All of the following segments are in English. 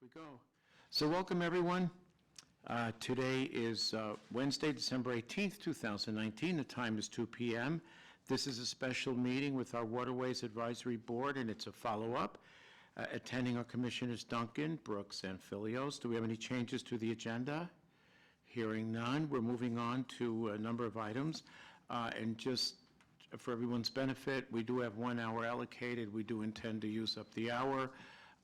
we go. So welcome, everyone. Today is Wednesday, December 18th, 2019. The time is 2 p.m. This is a special meeting with our Waterways Advisory Board, and it's a follow-up. Attending are Commissioners Duncan, Brooks, and Filios. Do we have any changes to the agenda? Hearing none, we're moving on to a number of items. And just for everyone's benefit, we do have 1 hour allocated. We do intend to use up the hour.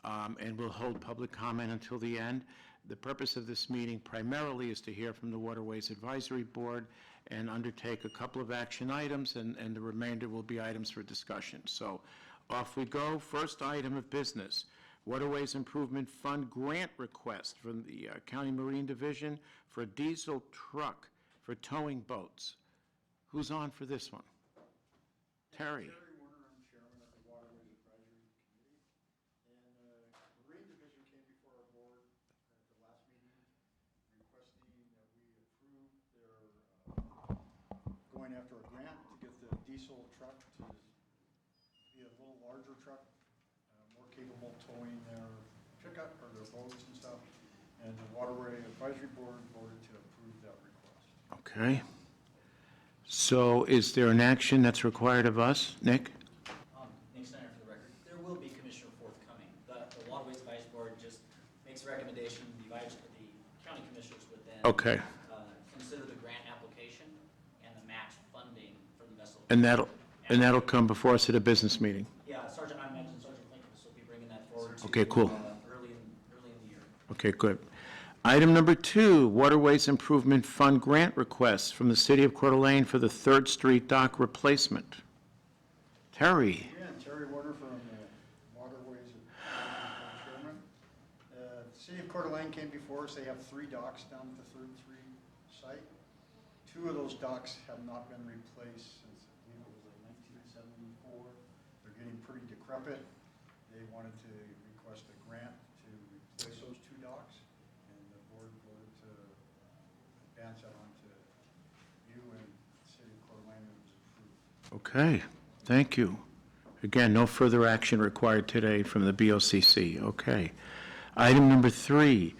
And we'll hold public comment until the end. The purpose of this meeting primarily is to hear from the Waterways Advisory Board and undertake a couple of action items, and the remainder will be items for discussion. So off we go. First item of business, Waterways Improvement Fund grant request from the County Marine Division for a diesel truck for towing boats. Who's on for this one? Terry. After a grant to get the diesel truck to be a little larger truck, more capable towing their pickup or their boats and stuff. And the Waterways Advisory Board voted to approve that request. Okay. So is there an action that's required of us? Nick? Nick Snyder for the record. There will be commissioner forthcoming. The Waterways Advisory Board just makes a recommendation. The county commissioners would then Okay. consider the grant application and the match funding for the vessel. And that'll come before us at a business meeting. Yeah, Sergeant, I imagine Sergeant Lincoln will be bringing that forward to Okay, cool. Early in the year. Okay, good. Item number 2, Waterways Improvement Fund grant request from the City of Coeur d'Alene for the 3rd Street dock replacement. Terry. Again, Terry Warner from Waterways Chairman. The City of Coeur d'Alene came before us. They have 3 docks down at the 3rd Street site. 2 of those docks have not been replaced since, I believe it was like 1974. They're getting pretty decrepit. They wanted to request a grant to replace those 2 docks, and the board voted to advance that on to you and the City of Coeur d'Alene, and it was approved. Okay, thank you. Again, no further action required today from the BOCC. Okay. Item number 3.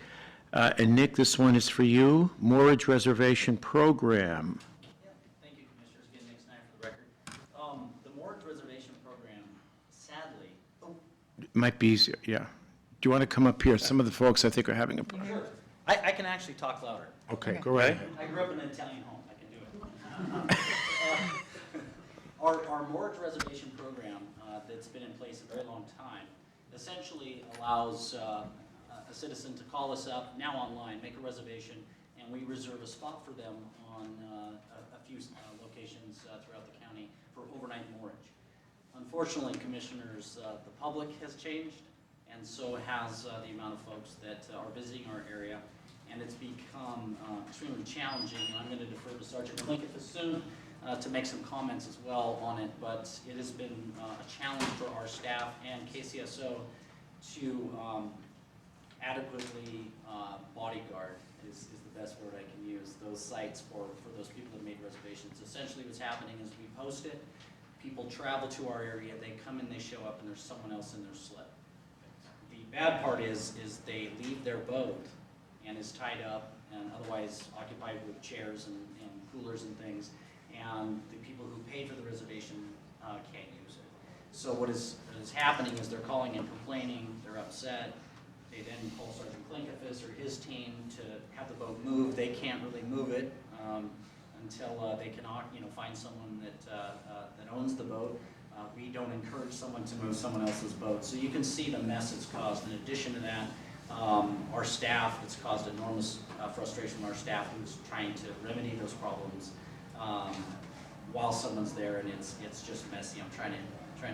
And Nick, this one is for you. Moorage Reservation Program. Yeah, thank you, Commissioners. Again, Nick Snyder for the record. The Moorage Reservation Program, sadly. It might be easier, yeah. Do you want to come up here? Some of the folks, I think, are having a... Sure. I can actually talk louder. Okay, go ahead. I grew up in an Italian home. I can do it. Our Moorage Reservation Program that's been in place a very long time essentially allows a citizen to call us up, now online, make a reservation, and we reserve a spot for them on a few locations throughout the county for overnight moorage. Unfortunately, Commissioners, the public has changed, and so has the amount of folks that are visiting our area, and it's become extremely challenging. I'm going to defer to Sergeant Lincoln soon to make some comments as well on it, but it has been a challenge for our staff and KCSO to adequately bodyguard is the best word I can use, those sites for those people that made reservations. Essentially what's happening is we post it, people travel to our area, they come in, they show up, and there's someone else in their slip. The bad part is they leave their boat and is tied up and otherwise occupied with chairs and coolers and things, and the people who paid for the reservation can't use it. So what is happening is they're calling and complaining, they're upset. They then call Sergeant Klinkafis or his team to have the boat move. They can't really move it until they can, find someone that owns the boat. We don't encourage someone to move someone else's boat. So you can see the mess it's caused. In addition to that, our staff, it's caused enormous frustration from our staff who's trying to remedy those problems while someone's there, and it's just messy. I'm trying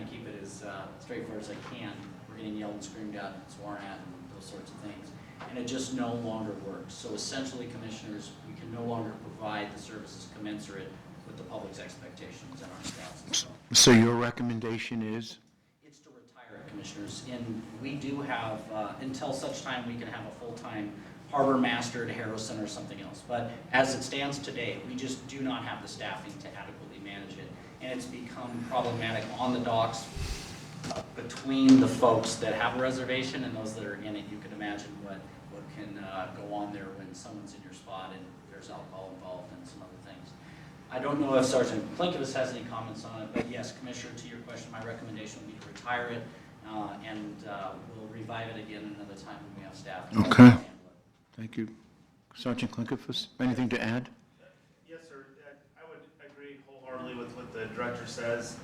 to keep it as straightforward as I can. We're getting yelled and screamed at, sworn at, and those sorts of things. And it just no longer works. So essentially, Commissioners, we can no longer provide the services commensurate with the public's expectations and our staff's. So your recommendation is? It's to retire it, Commissioners. And we do have, until such time we can have a full-time harbor master at Harrison or something else. But as it stands today, we just do not have the staffing to adequately manage it. And it's become problematic on the docks between the folks that have a reservation and those that are in it, you can imagine what can go on there when someone's in your spot and there's alcohol involved and some other things. I don't know if Sergeant Plinkovas has any comments on it, but yes, Commissioner, to your question, my recommendation would be to retire it, and we'll revive it again another time when we have staff. to Okay. handle it. Thank you. Sergeant Klinkoffis, anything to add? Yes, sir. I would agree wholeheartedly with what the director says.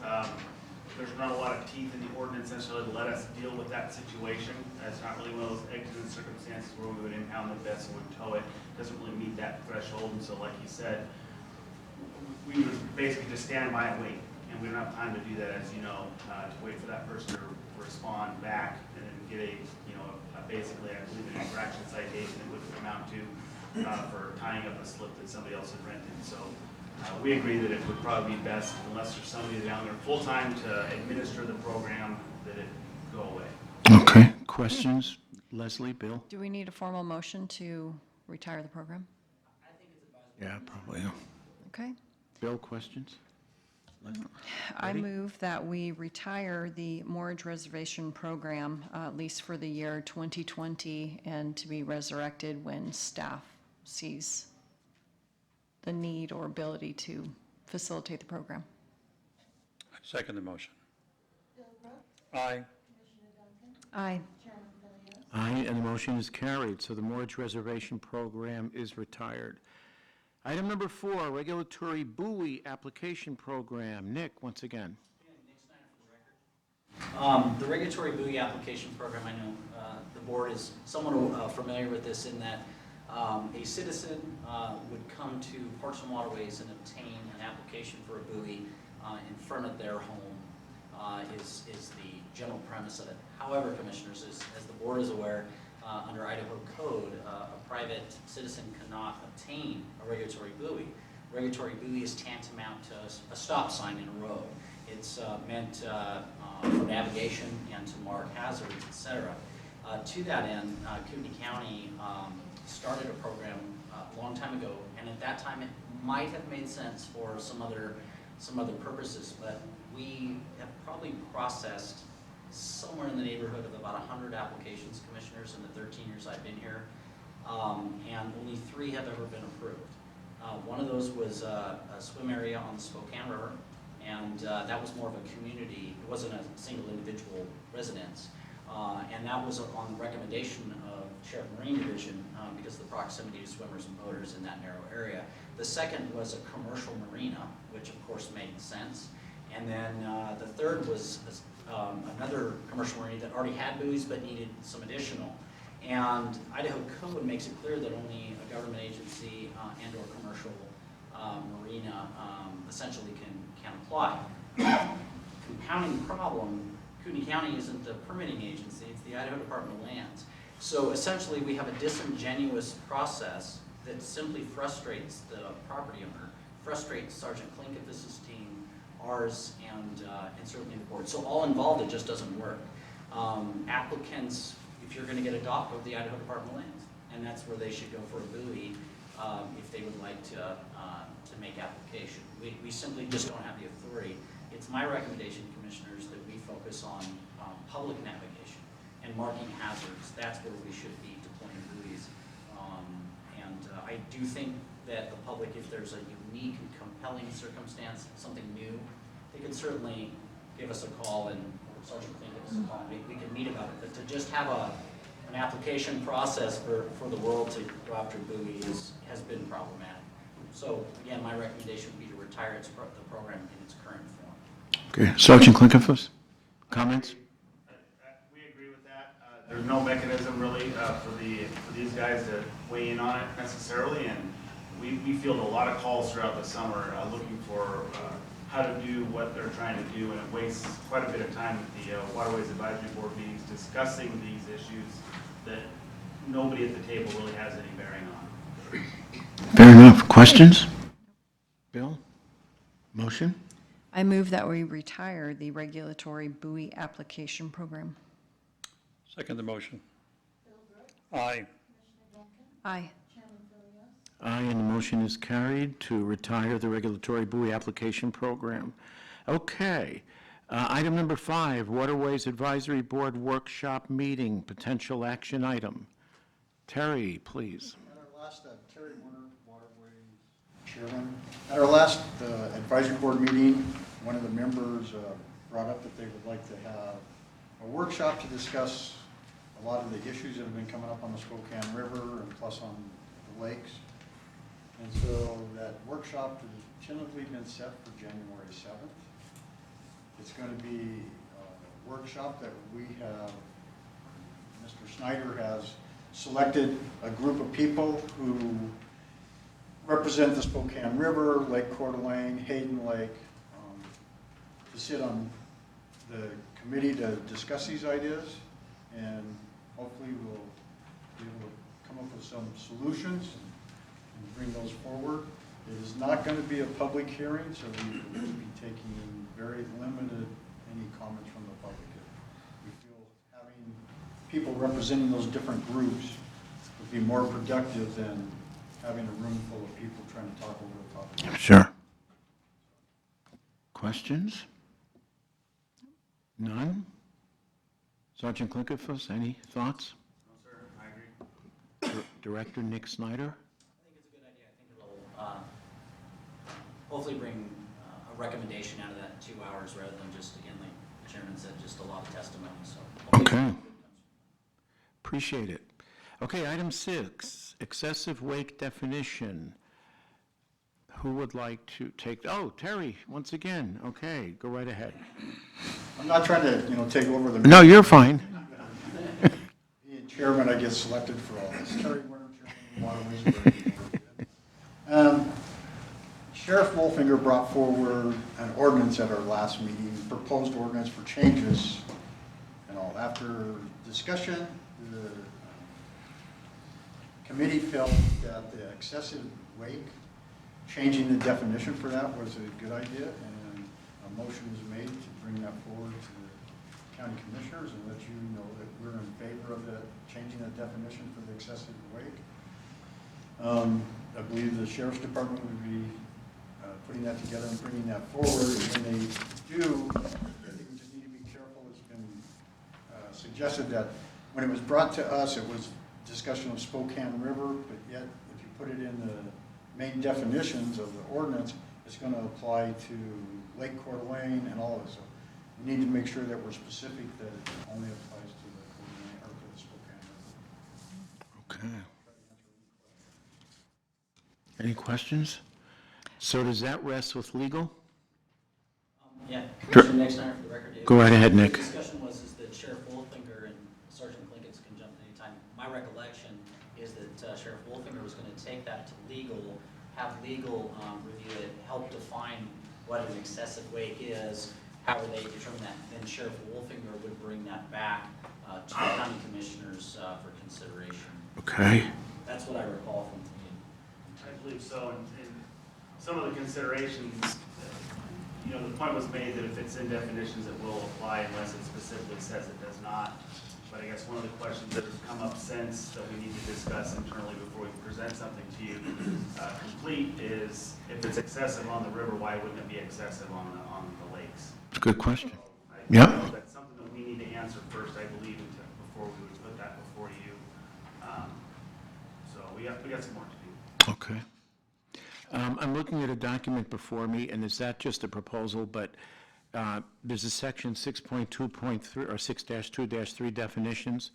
There's not a lot of teeth in the ordinance necessarily to let us deal with that situation. It's not really one of those exigent circumstances where we would impound the vessel and tow it. Doesn't really meet that threshold, and so like you said, we would basically just stand by and wait. And we don't have time to do that, as you know, to wait for that person to respond back and then get basically, I believe, an infraction citation that would amount to for tying up a slip that somebody else had rented. So we agree that it would probably be best, unless there's somebody down there full-time to administer the program, that it go away. Okay. Questions? Leslie, Bill? Do we need a formal motion to retire the program? Yeah, probably. Yeah. Okay. Bill, questions? I Ready? move that we retire the mortgage reservation program, at least for the year 2020, and to be resurrected when staff sees the need or ability to facilitate the program. Second the motion. Aye. Aye. Aye, and the motion is carried, so the mortgage reservation program is retired. Item number 4, regulatory buoy application program. Nick, once again. The regulatory buoy application program, I know the board is somewhat familiar with this in that a citizen would come to Parks and Waterways and obtain an application for a buoy in front of their home is the general premise of it. However, Commissioners, as the board is aware, under Idaho code, a private citizen cannot obtain a regulatory buoy. Regulatory buoy is tantamount to a stop sign in a road. It's meant for navigation and to mark hazards, etc. To that end, Kootenai County started a program a long time ago, and at that time it might have made sense for some other purposes, but we have probably processed somewhere in the neighborhood of about 100 applications, Commissioners, in the 13 years I've been here, and only 3 have ever been approved. One of those was a swim area on the Spokane River, and that was more of a community. It wasn't a single individual residence, and that was on the recommendation of Sheriff Marine Division because of the proximity to swimmers and boaters in that narrow area. The second was a commercial marina, which of course made sense, and then the third was another commercial marina that already had buoys but needed some additional. And Idaho code makes it clear that only a government agency and or commercial marina essentially can apply. Compounding problem, Kootenai County isn't the permitting agency, it's the Idaho Department of Lands. So essentially we have a disingenuous process that simply frustrates the property owner, frustrates Sergeant Klinkoffis' team, ours, and certainly the board. So all involved, it just doesn't work. Applicants, if you're going to get a dock, go to the Idaho Department of Lands, and that's where they should go for a buoy if they would like to make application. We simply just don't have the authority. It's my recommendation, Commissioners, that we focus on public navigation and marking hazards. That's where we should be deploying buoys. I do think that the public, if there's a unique and compelling circumstance, something new, they can certainly give us a call, and or Sergeant Clean give us a call. We can meet about it. But to just have an application process for the world to go after buoy has been problematic. So again, my recommendation would be to retire the program in its current form. Okay, Sergeant Klinkoffis, comments? We agree with that. There's no mechanism really for these guys to weigh in on it necessarily, and we field a lot of calls throughout the summer looking for how to do what they're trying to do, and it wastes quite a bit of time at the Waterways Advisory Board meetings discussing these issues that nobody at the table really has any bearing on. Fair enough. Questions? Bill? Motion? I move that we retire the regulatory buoy application program. Second the motion. Aye. Aye. Aye, and the motion is carried to retire the regulatory buoy application program. Okay. Item number 5, Waterways Advisory Board Workshop Meeting, potential action item. Terry, please. At our last, Terry Warner, Waterways Chairman, at our last advisory board meeting, one of the members brought up that they would like to have a workshop to discuss a lot of the issues that have been coming up on the Spokane River and plus on the lakes. And so that workshop has tentatively been set for January 7th. It's going to be a workshop that we have, Mr. Snyder has selected a group of people who represent the Spokane River, Lake Coeur d'Alene, Hayden Lake, to sit on the committee to discuss these ideas, and hopefully we'll be able to come up with some solutions and bring those forward. It is not going to be a public hearing, so we will be taking very limited any comments from the public. We feel having people representing those different groups would be more productive than having a room full of people trying to talk over the topic. Sure. Questions? None? Sergeant Klinkerfuss, any thoughts? No, sir, I agree. Director Nick Snyder? I think it's a good idea. I think it'll hopefully bring a recommendation out of that 2 hours rather than just, again, like the chairman said, just a lot of testimony, so. hopefully Okay. something good comes. Appreciate it. Okay, item 6, excessive wake definition. Who would like to take, oh, Terry, once again. Okay, go right ahead. I'm not trying to, take over the. No, you're fine. Being chairman, I get selected for all this. Terry Warner, Chairman of Waterways Advisory Board. Sheriff Wolfinger brought forward an ordinance at our last meeting, proposed ordinance for changes and all. After discussion, the committee felt that the excessive wake, changing the definition for that was a good idea, and a motion was made to bring that forward to the county commissioners and let you know that we're in favor of the changing the definition for the excessive wake. I believe the sheriff's department would be putting that together and bringing that forward. And when they do, I think we just need to be careful. It's been suggested that when it was brought to us, it was discussion of Spokane River, but yet if you put it in the main definitions of the ordinance, it's going to apply to Lake Coeur d'Alene and all of it. So we need to make sure that we're specific that it only applies to the Coeur d'Alene or to the Spokane River. Okay. Any questions? So does that rest with legal? Yeah, Sure. Commissioner Nick Snyder for the record. Go right ahead, Nick. The discussion was is that Sheriff Wolfinger and Sergeant Klinkins can jump in anytime. My recollection is that Sheriff Wolfinger was going to take that to legal, have legal review it, help define what an excessive wake is, how would they determine that, then Sheriff Wolfinger would bring that back to the county commissioners for consideration. Okay. That's what I recall from the meeting. I believe so, and some of the considerations, the point was made that if it's in definitions, it will apply unless it specifically says it does not. But I guess one of the questions that has come up since that we need to discuss internally before we present something to you complete is if it's excessive on the river, why wouldn't it be excessive on the lakes? It's a good question. So Yeah. That's something that we need to answer first, I believe, before we would put that before you. So we got some more to do. Okay. I'm looking at a document before me, and is that just a proposal, but there's a section 6.2.3 or 6-2-3 definitions,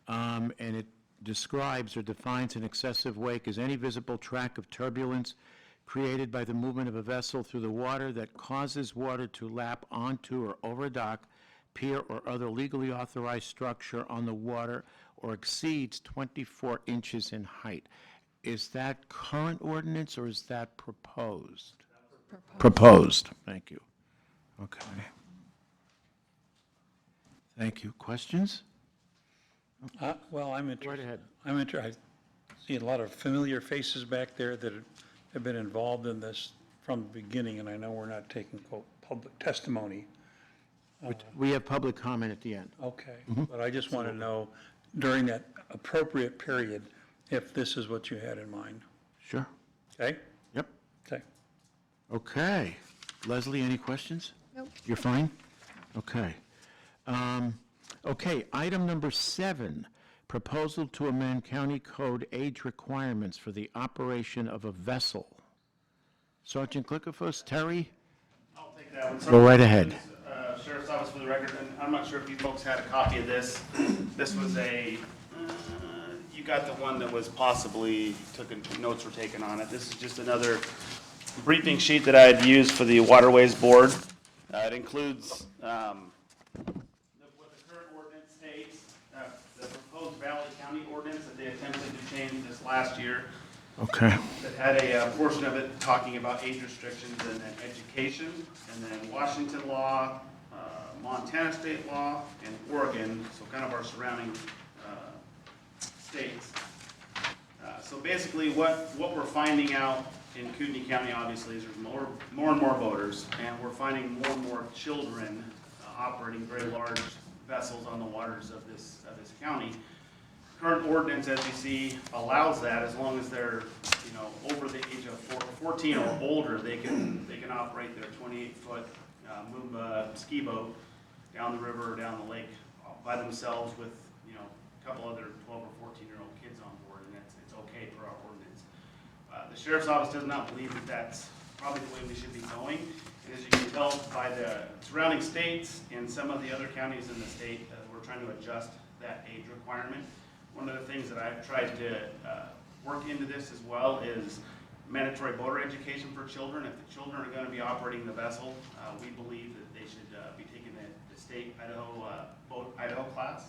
and it describes or defines an excessive wake as any visible track of turbulence created by the movement of a vessel through the water that causes water to lap onto or over a dock, pier, or other legally authorized structure on the water or exceeds 24 inches in height. Is that current ordinance or is that proposed? Proposed. Thank you. Okay. Thank you. Questions? Well, I'm Right interested. ahead. I see a lot of familiar faces back there that have been involved in this from the beginning, and I know we're not taking quote public testimony. We have public comment at the end. Okay, but I just want to know during that appropriate period if this is what you had in mind. Sure. Okay? Yep. Okay. Okay. Leslie, any questions? Nope. You're fine? Okay. Okay, item number 7, proposal to amend county code age requirements for the operation of a vessel. Sergeant Glickenfuss, Terry, I'll take that one. go right ahead. Sheriff's Office for the record, and I'm not sure if you folks had a copy of this. This was you got the one that was possibly, notes were taken on it. This is just another briefing sheet that I had used for the Waterways Board. It includes what the current ordinance states, the proposed Valley County ordinance that they attempted to change this last year, Okay. that had a portion of it talking about age restrictions and then education, and then Washington law, Montana state law, and Oregon, so kind of our surrounding states. So basically, what we're finding out in Kootenai County, obviously, is there's more and more voters, and we're finding more and more children operating very large vessels on the waters of this county. Current ordinance, as you see, allows that as long as they're, over the age of 14 or older, they can operate their 28-foot Moomba ski boat down the river or down the lake by themselves with, a couple other 12 or 14-year-old kids on board, and it's okay for our ordinance. The Sheriff's Office does not believe that that's probably the way we should be going. And as you can tell by the surrounding states and some of the other counties in the state, we're trying to adjust that age requirement. One of the things that I've tried to work into this as well is mandatory boater education for children. If the children are going to be operating the vessel, we believe that they should be taking the state Idaho class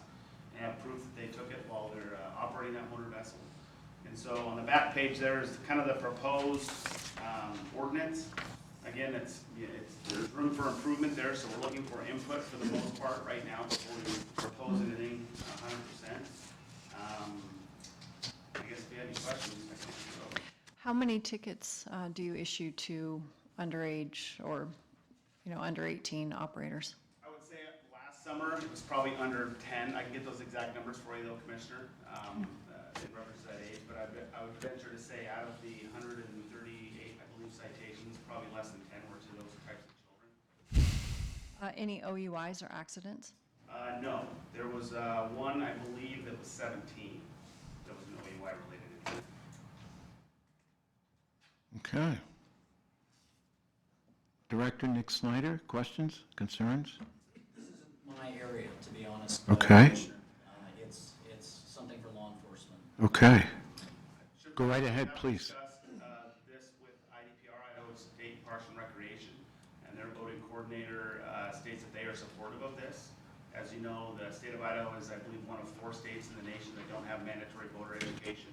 and have proof that they took it while they're operating that motor vessel. And so on the back page there is kind of the proposed ordinance. Again, there's room for improvement there, so we're looking for input for the most part right now before we propose anything 100%. I guess if you have any questions, I can answer those. How many tickets do you issue to underage or, under 18 operators? I would say last summer, it was probably under 10. I can get those exact numbers for you though, Commissioner, in reference to that age, but I would venture to say out of the 138, I believe, citations, probably less than 10 were to those types of children. Any OUIs or accidents? No, there was one, I believe, that was 17. That was an OUI related incident. Okay. Director Nick Snyder, questions, concerns? This isn't my area, to be honest. Okay. Commissioner. It's something for law enforcement. Okay. Go right ahead, please. Discussed this with IDPR, Idaho State Parks and Recreation, and their voting coordinator states that they are supportive of this. As you know, the state of Idaho is, I believe, one of 4 states in the nation that don't have mandatory voter education.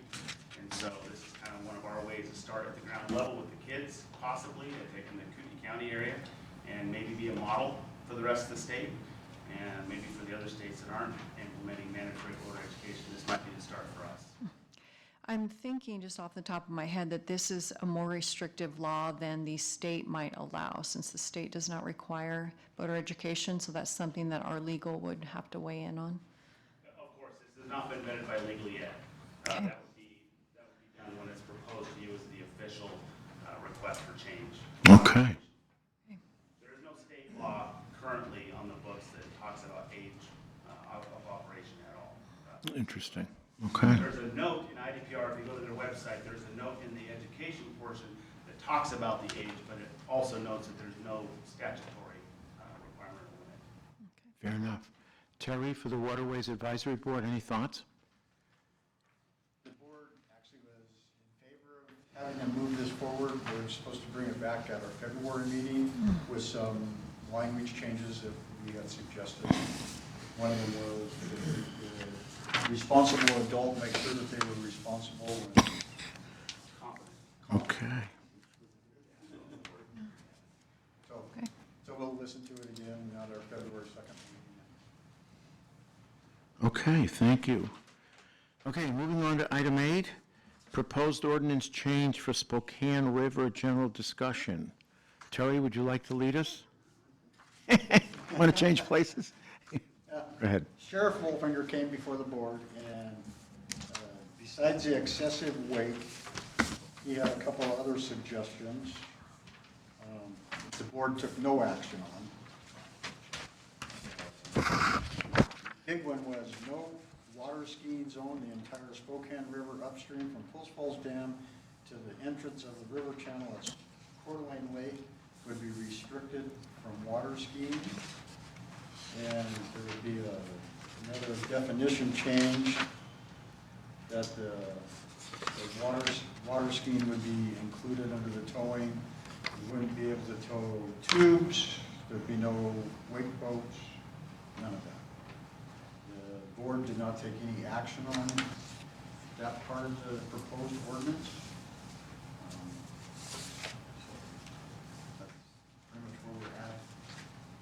And so this is kind of one of our ways to start at the ground level with the kids, possibly, in the Kootenai County area, and maybe be a model for the rest of the state, and maybe for the other states that aren't implementing mandatory voter education. This might be the start for us. I'm thinking just off the top of my head that this is a more restrictive law than the state might allow, since the state does not require voter education, so that's something that our legal would have to weigh in on. Of course, this has not been vetted by legal yet. Okay. That would be done when it's proposed to you as the official request for change. Okay. There is no state law currently on the books that talks about age of operation at all. Interesting. Okay. There's a note in IDPR, if you go to their website, there's a note in the education portion that talks about the age, but it also notes that there's no statutory requirement or limit. Fair enough. Terry, for the Waterways Advisory Board, any thoughts? The board actually was in favor of having them move this forward. We're supposed to bring it back at our February meeting with some language changes that we had suggested. One of them was the responsible adult, make sure that they were responsible and Okay. so, Okay. so we'll listen to it again at our February 2nd meeting. Okay, thank you. Okay, moving on to item 8, proposed ordinance change for Spokane River general discussion. Terry, would you like to lead us? Want to change places? Go ahead. Sheriff Wolfinger came before the board, and besides the excessive weight, he had a couple of other suggestions the board took no action on. Big one was no water skiing zone, the entire Spokane River upstream from Post Falls Dam to the entrance of the river channel at Kootenai Lake would be restricted from water skiing. And there would be another definition change that the water skiing would be included under the towing. You wouldn't be able to tow tubes, there'd be no wake boats, none of that. The board did not take any action on that part of the proposed ordinance. That's pretty much where we're at.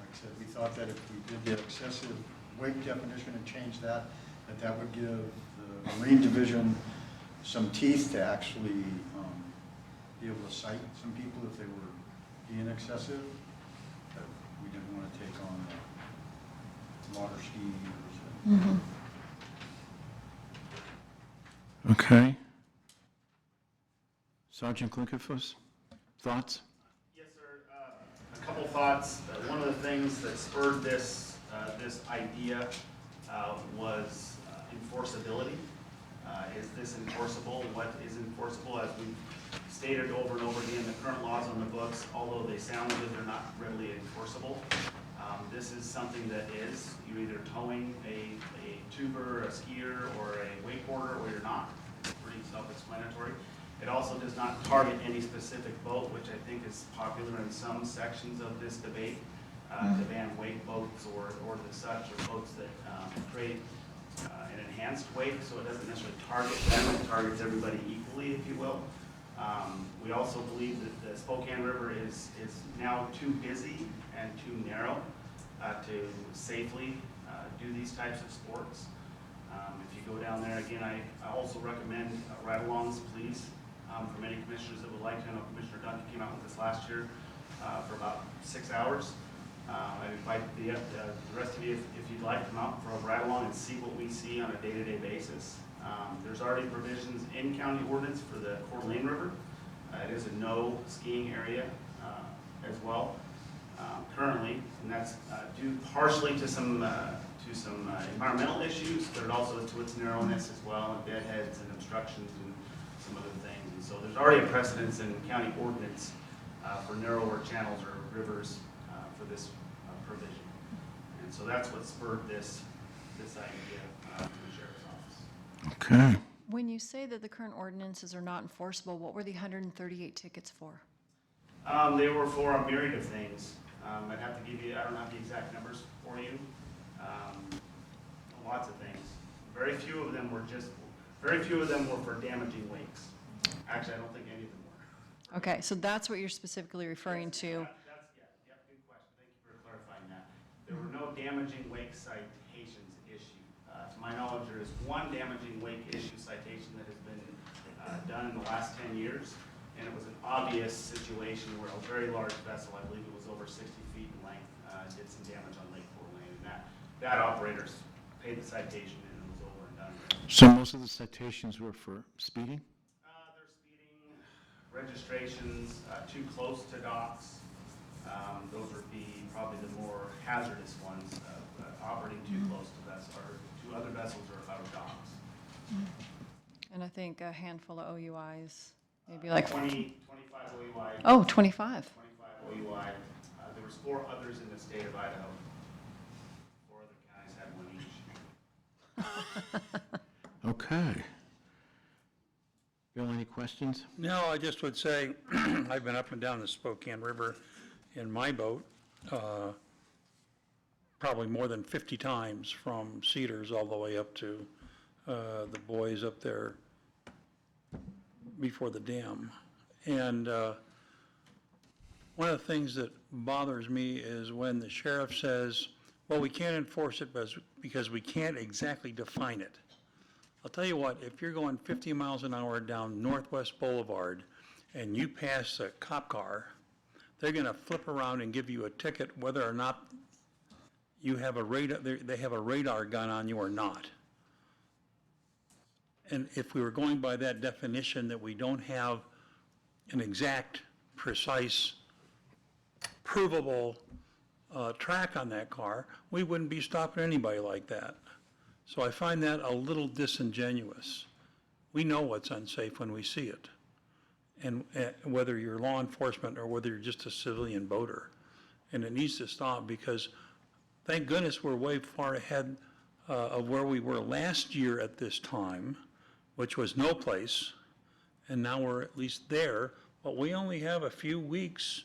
Like I said, we thought that if we did the excessive wake definition and change that, that would give the Marine Division some teeth to actually be able to cite some people if they were being excessive. But we didn't want to take on water skiers. Okay. Sergeant Klinkerfuss, thoughts? Yes, sir. A couple thoughts. One of the things that spurred this idea was enforceability. Is this enforceable? What is enforceable? As we've stated over and over again, the current laws on the books, although they sound good, they're not readily enforceable. This is something that is. You're either towing a tuber, a skier, or a wakeboarder, or you're not. It's pretty self-explanatory. It also does not target any specific boat, which I think is popular in some sections of this debate, to ban wake boats or the such, or boats that create an enhanced wake, so it doesn't necessarily target them, it targets everybody equally, if you will. We also believe that the Spokane River is now too busy and too narrow to safely do these types of sports. If you go down there, again, I also recommend ride-alongs, please, from any commissioners that would like to. I know Commissioner Duncan came out with this last year for about 6 hours. I invite the rest of you, if you'd like, come out for a ride-along and see what we see on a day-to-day basis. There's already provisions in county ordinance for the Coeur d'Alene River. It is a no skiing area as well currently, and that's due partially to some environmental issues, but it also is to its narrowness as well, and deadheads and obstructions and some other things. And so there's already a precedence in county ordinance for narrower channels or rivers for this provision. And so that's what spurred this idea from the sheriff's office. Okay. When you say that the current ordinances are not enforceable, what were the 138 tickets for? They were for a myriad of things. I'd have to give you, I don't have the exact numbers for you. Lots of things. Very few of them were for damaging wakes. Actually, I don't think any of them were. Okay, so that's what you're specifically referring to. Good question. Thank you for clarifying that. There were no damaging wake citations issued. To my knowledge, there is one damaging wake issue citation that has been done in the last 10 years, and it was an obvious situation where a very large vessel, I believe it was over 60 feet in length, did some damage on Lake Fort Lane, and that operator paid the citation and it was over and done. So most of the citations were for speeding? They're speeding, registrations, too close to docks. Those would be probably the more hazardous ones, operating too close to vessels, or to other vessels or out of docks. And I think a handful of OUIs, maybe like 25 OUI. Oh, 25. 25 OUI. There was 4 others in the state of Idaho. 4 other counties had one each. Okay. Bill, any questions? No, I just would say, I've been up and down the Spokane River in my boat, probably more than 50 times, from Cedars all the way up to the boys up there before the dam. And one of the things that bothers me is when the sheriff says, well, we can't enforce it because we can't exactly define it. I'll tell you what, if you're going 50 miles an hour down Northwest Boulevard and you pass a cop car, they're going to flip around and give you a ticket whether or not you have a radar, they have a radar gun on you or not. And if we were going by that definition that we don't have an exact, precise, provable track on that car, we wouldn't be stopping anybody like that. So I find that a little disingenuous. We know what's unsafe when we see it. And whether you're law enforcement or whether you're just a civilian boater. And it needs to stop because thank goodness we're way far ahead of where we were last year at this time, which was no place. And now we're at least there, but we only have a few weeks,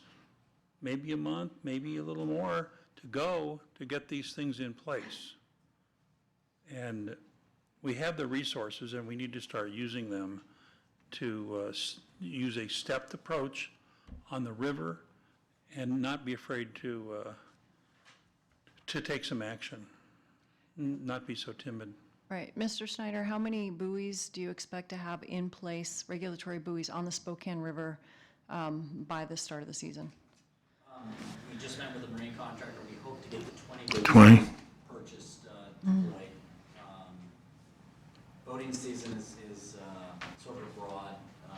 maybe a month, maybe a little more to go to get these things in place. And we have the resources and we need to start using them to use a stepped approach on the river and not be afraid to take some action, not be so timid. Right. Mr. Snyder, how many buoys do you expect to have in place, regulatory buoys on the Spokane River by the start of the season? We just met with a marine contractor, we hope to get the 20 buoys purchased, deployed. Boating season is sort of broad.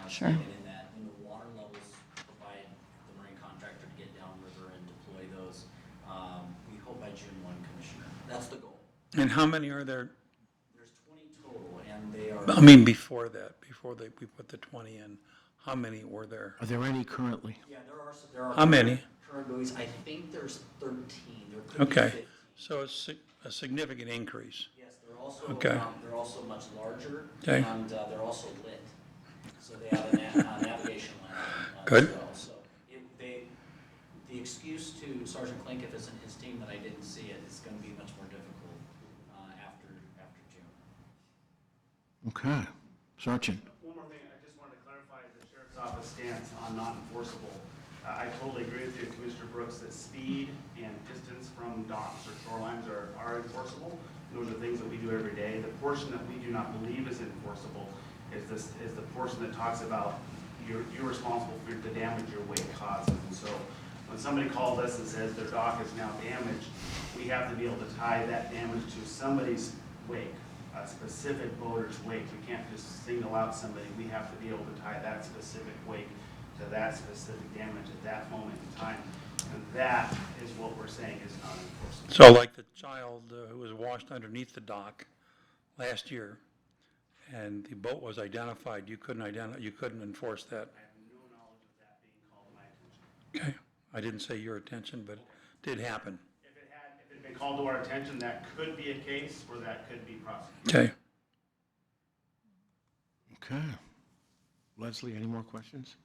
Sure. And in that, when the water levels provide the marine contractor to get downriver and deploy those, we hope by June 1, Commissioner. That's the goal. And how many are there? There's 20 total, and they are. I mean, before that, we put the 20 in, how many were there? Are there any currently? Yeah, there are. How many? Current buoys, I think there's 13. There could be Okay, 15. so it's a significant increase. Yes, they're also, Okay. they're also much larger. Okay. And they're also lit. So they have a navigation lamp Good. as well. So the excuse to Sergeant Klinkiff and his team that I didn't see it is going to be much more difficult after June. Okay. Sergeant? One more thing, I just wanted to clarify the sheriff's office stance on non-enforceable. I totally agree with you, Commissioner Brooks, that speed and distance from docks or shorelines are enforceable. Those are things that we do every day. The portion that we do not believe is enforceable is the portion that talks about you're responsible for the damage your wake causes. And so when somebody calls us and says their dock is now damaged, we have to be able to tie that damage to somebody's wake, a specific boater's wake. We can't just single out somebody. We have to be able to tie that specific wake to that specific damage at that moment in time. And that is what we're saying is not enforceable. So like the child who was washed underneath the dock last year, and the boat was identified, you couldn't enforce that. I have no knowledge of that being called to my attention. Okay, I didn't say your attention, but it did happen. If it had been called to our attention, that could be a case where that could be prosecuted. Okay, Okay. Leslie, any more questions?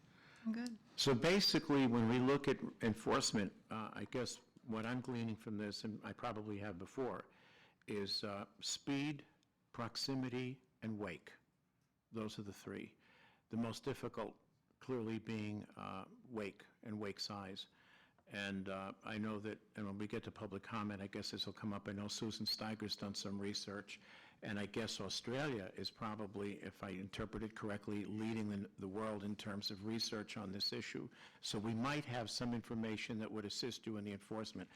I'm good. So basically, when we look at enforcement, I guess what I'm gleaning from this, and I probably have before, is speed, proximity, and wake. Those are the three. The most difficult clearly being wake and wake size. And I know that, and when we get to public comment, I guess this will come up. I know Susan Steiger's done some research, and I guess Australia is probably, if I interpret it correctly, leading the world in terms of research on this issue. So we might have some information that would assist you in the enforcement.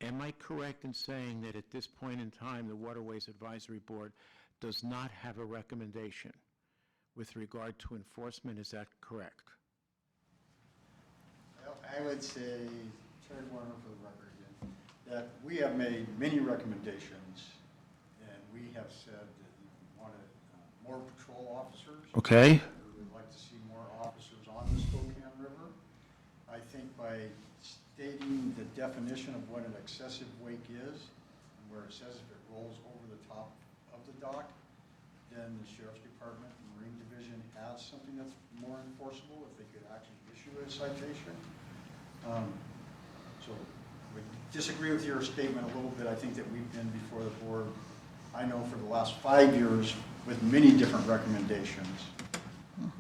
Am I correct in saying that at this point in time, the Waterways Advisory Board does not have a recommendation with regard to enforcement? Is that correct? Well, I would say, Terry Warner for the record again, that we have made many recommendations, and we have said that we wanted more patrol officers. Okay. We would like to see more officers on the Spokane River. I think by stating the definition of what an excessive wake is, and where it says if it rolls over the top of the dock, then the Sheriff's Department and Marine Division has something that's more enforceable if they could actually issue a citation. So we disagree with your statement a little bit. I think that we've been before the board, I know for the last 5 years, with many different recommendations.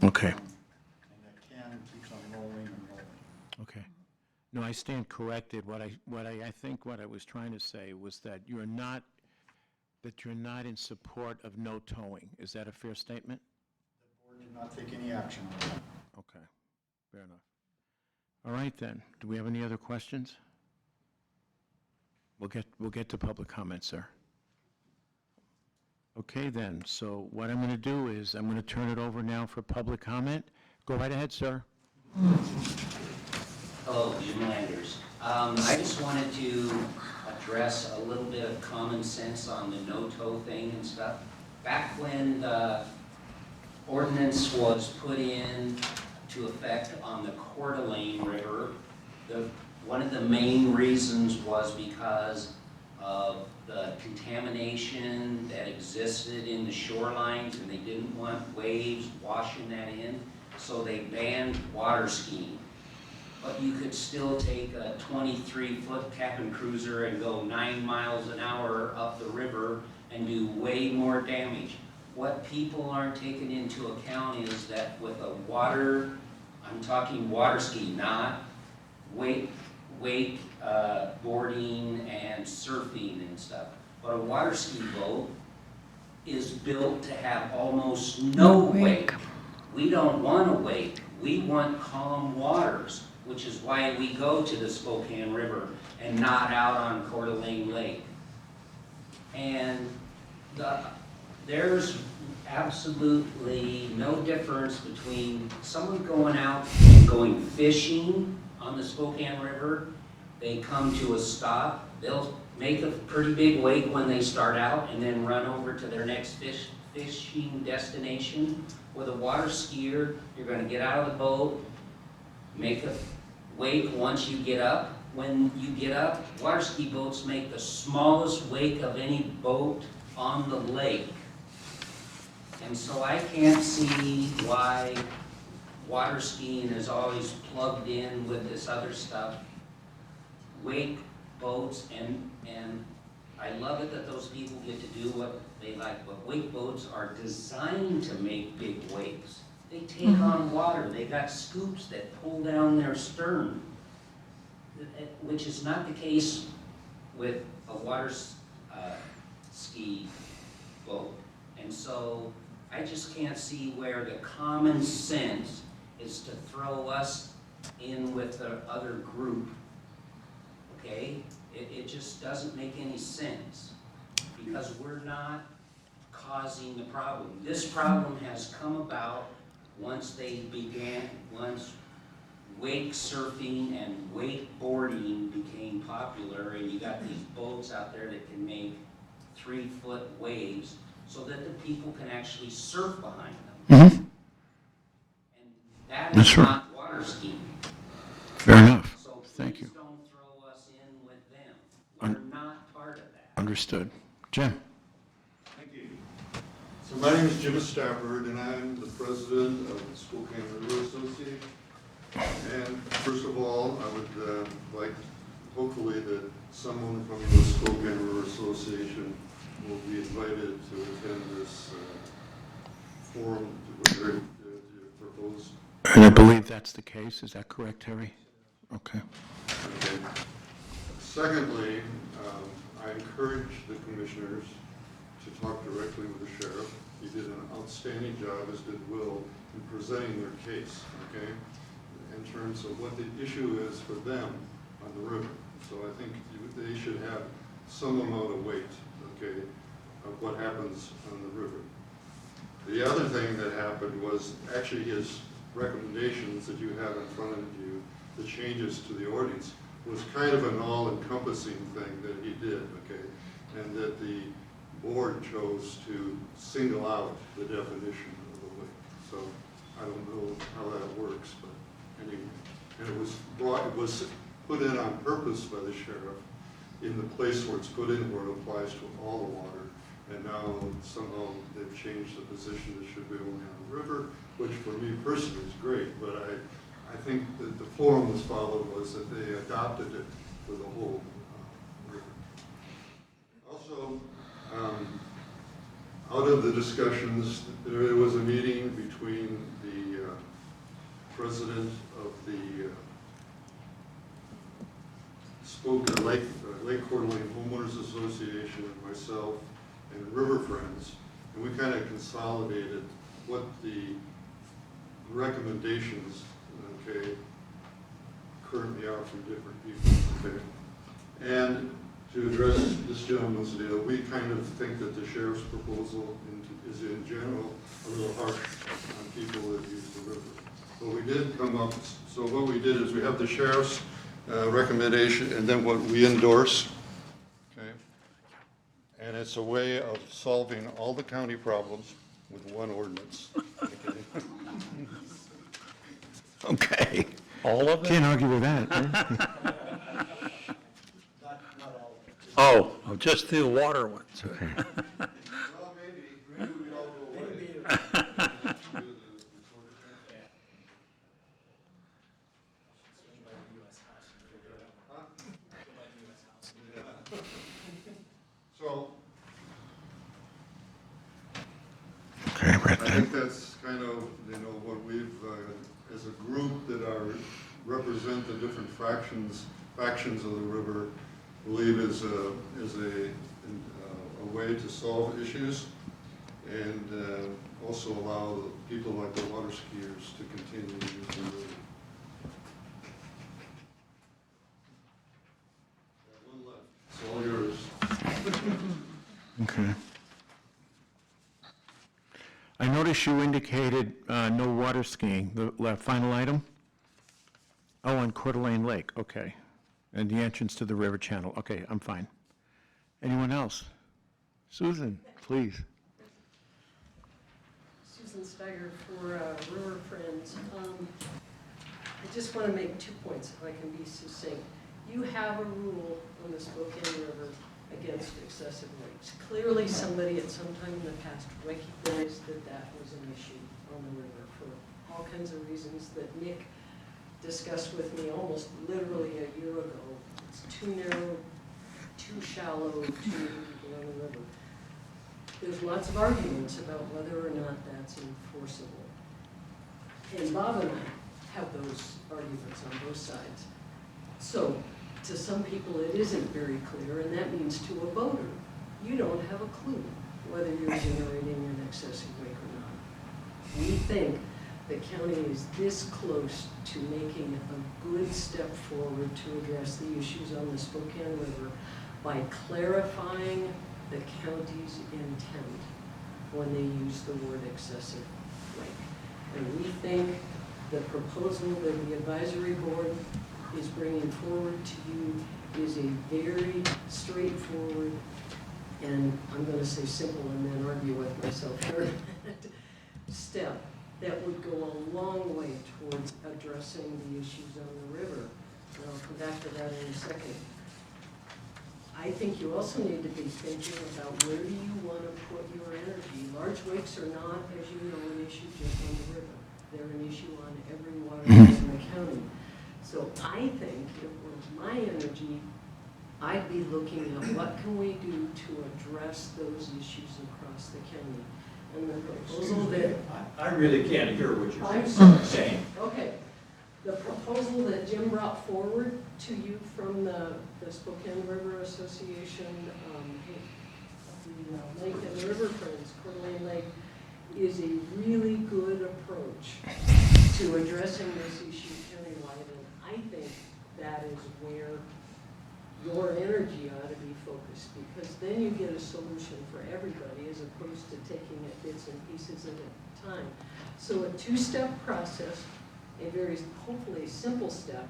Okay. And that can keeps on rolling and rolling. Okay. No, I stand corrected. What I think what I was trying to say was that you're not in support of no towing. Is that a fair statement? The board did not take any action on that. Okay, fair enough. All right then, do we have any other questions? We'll get to public comment, sir. Okay then, so what I'm going to do is I'm going to turn it over now for public comment. Go right ahead, sir. Hello, Jim Landers. I just wanted to address a little bit of common sense on the no-tow thing and stuff. Back when the ordinance was put in to effect on the Coeur d'Alene River, one of the main reasons was because of the contamination that existed in the shorelines, and they didn't want waves washing that in, so they banned water skiing. But you could still take a 23-foot cabin cruiser and go 9 miles an hour up the river and do way more damage. What people aren't taking into account is that with a water, I'm talking water ski, not wake boarding and surfing and stuff. But a water ski boat is built to have almost no wake. We don't want a wake. We want calm waters, which is why we go to the Spokane River and not out on Coeur d'Alene Lake. And there's absolutely no difference between someone going out and going fishing on the Spokane River. They come to a stop, they'll make a pretty big wake when they start out and then run over to their next fishing destination. With a water skier, you're gonna get out of the boat, make a wake once you get up. When you get up, water ski boats make the smallest wake of any boat on the lake. And so I can't see why water skiing is always plugged in with this other stuff. Wake boats, and I love it that those people get to do what they like, but wake boats are designed to make big wakes. They take on water, they got scoops that pull down their stern, which is not the case with a water ski boat. And so I just can't see where the common sense is to throw us in with the other group, okay? It just doesn't make any sense, because we're not causing the problem. This problem has come about once wake surfing and wakeboarding became popular, and you got these boats out there that can make 3-foot waves so that the people can actually surf behind them. And that is not water skiing. Fair enough. So Thank please you. don't throw us in with them. We're not part of that. Understood. Jim? Thank you. So my name is Jim Stafford, and I'm the president of the Spokane River Association. And first of all, I would like, hopefully, that someone from the Spokane River Association will be invited to attend this forum to propose. And I believe that's the case. Is that correct, Terry? Okay. Okay. Secondly, I encourage the commissioners to talk directly with the sheriff. He did an outstanding job, as did Will, in presenting their case, okay, in terms of what the issue is for them on the river. So I think they should have some amount of weight, okay, of what happens on the river. The other thing that happened was actually his recommendations that you have in front of you, the changes to the ordinance, was kind of an all-encompassing thing that he did, okay? And that the board chose to single out the definition of the lake. So I don't know how that works, but anyway. And it was put in on purpose by the sheriff in the place where it's put in, where it applies to all the water. And now somehow they've changed the position that should be only on the river, which for me personally is great, but I think that the forum was followed was that they adopted it for the whole river. Also, out of the discussions, there was a meeting between the president of the Spokane Lake Coeur d'Alene Homeowners Association and myself and River Friends, and we kind of consolidated what the recommendations, okay, currently are from different people, okay? And to address this gentleman's deal, we kind of think that the sheriff's proposal is in general a little harsh on people that use the river. But we did come up, so what we did is we have the sheriff's recommendation, and then what we endorse, okay? And it's a way of solving all the county problems with one ordinance, okay? Okay. All of it? Can't argue with that. right? Oh, just the water ones. Well, maybe we all go away. So, Okay, Brett. I think that's kind of, what we've, as a group that represent the different factions of the river, believe is a way to solve issues and also allow people like the water skiers to continue to use the river. Got one left. It's all yours. Okay. I noticed you indicated no water skiing, the final item? Oh, on Coeur d'Alene Lake, okay. And the entrance to the river channel, okay, I'm fine. Anyone else? Susan, please. Susan Steiger for River Friends. I just want to make 2 points, if I can be succinct. You have a rule on the Spokane River against excessive lakes. Clearly, somebody at some time in the past recognized that that was an issue on the river for all kinds of reasons that Nick discussed with me almost literally a year ago. It's too narrow, too shallow, too many people on the river. There's lots of arguments about whether or not that's enforceable. And Bob and I have those arguments on both sides. So, to some people, it isn't very clear, and that means to a boater, you don't have a clue whether you're generating an excessive wake or not. We think the county is this close to making a good step forward to address the issues on the Spokane River by clarifying the county's intent when they use the word excessive wake. And we think the proposal that the advisory board is bringing forward to you is a very straightforward, and I'm going to say simple and then argue with myself for a minute, step that would go a long way towards addressing the issues on the river. And I'll come back to that in a second. I think you also need to be thinking about where do you want to put your energy. Large wakes are not, as you know, an issue just on the river. They're an issue on every waterway in the county. So I think if it was my energy, I'd be looking at what can we do to address those issues across the county. And the proposal that... I really can't hear what I'm you're sorry. saying. Okay. The proposal that Jim brought forward to you from the Spokane River Association, the Lake and River Friends, Coeur d'Alene Lake, is a really good approach to addressing this issue countywide. And I think that is where your energy ought to be focused, because then you get a solution for everybody as opposed to taking it bits and pieces at a time. So a two-step process, a very hopefully simple step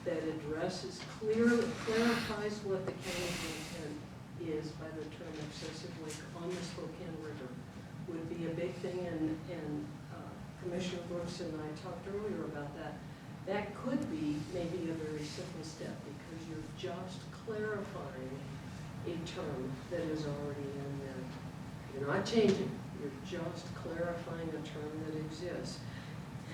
that addresses, clarifies what the county's intent is by the term excessive wake on the Spokane River would be a big thing, and Commissioner Brooks and I talked earlier about that. That could be maybe a very simple step because you're just clarifying a term that is already in there. You're not changing, you're just clarifying a term that exists.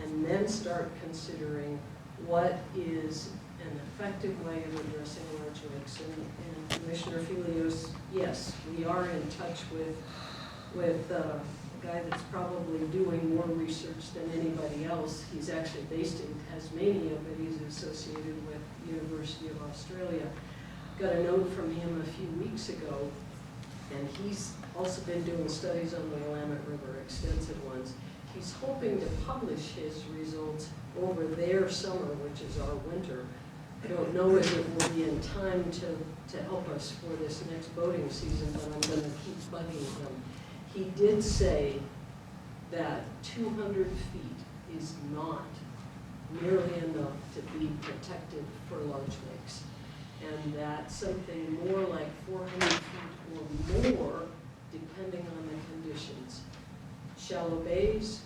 And then start considering what is an effective way of addressing large lakes. And Commissioner Filios, yes, we are in touch with a guy that's probably doing more research than anybody else. He's actually based in Tasmania, but he's associated with University of Australia. Got a note from him a few weeks ago, and he's also been doing studies on the Willamette River, extensive ones. He's hoping to publish his results over their summer, which is our winter. I don't know if it will be in time to help us for this next boating season, but I'm going to keep bugging him. He did say that 200 feet is not nearly enough to be protected for large lakes. And that something more like 400 feet or more, depending on the conditions. Shallow bays,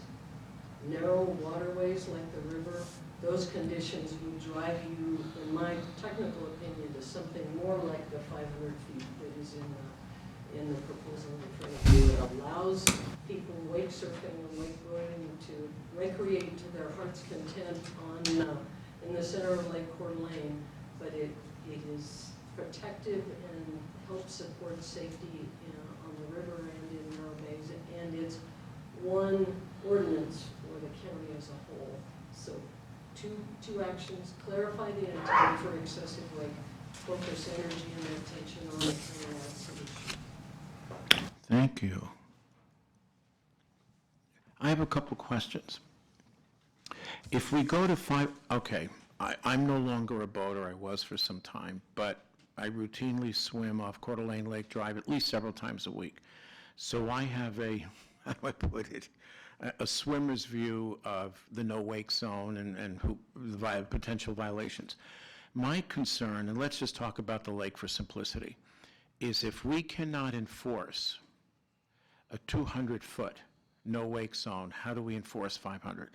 narrow waterways like the river, those conditions would drive you, in my technical opinion, to something more like the 500 feet that is in the proposal in front of you. It allows people wake surfing and wakeboarding to recreate to their heart's content in the center of Lake Coeur d'Alene, but it is protective and helps support safety on the river and in narrow bays, and it's one ordinance for the county as a whole. So two actions: clarify the intent for excessive lake, focus energy and attention on the county-wide solution. Thank you. I have a couple questions. If we go to okay, I'm no longer a boater. I was for some time, but I routinely swim off Coeur d'Alene Lake Drive at least several times a week. So I have a, how do I put it, a swimmer's view of the no-wake zone and the potential violations. My concern, and let's just talk about the lake for simplicity, is if we cannot enforce a 200-foot no-wake zone, how do we enforce 500?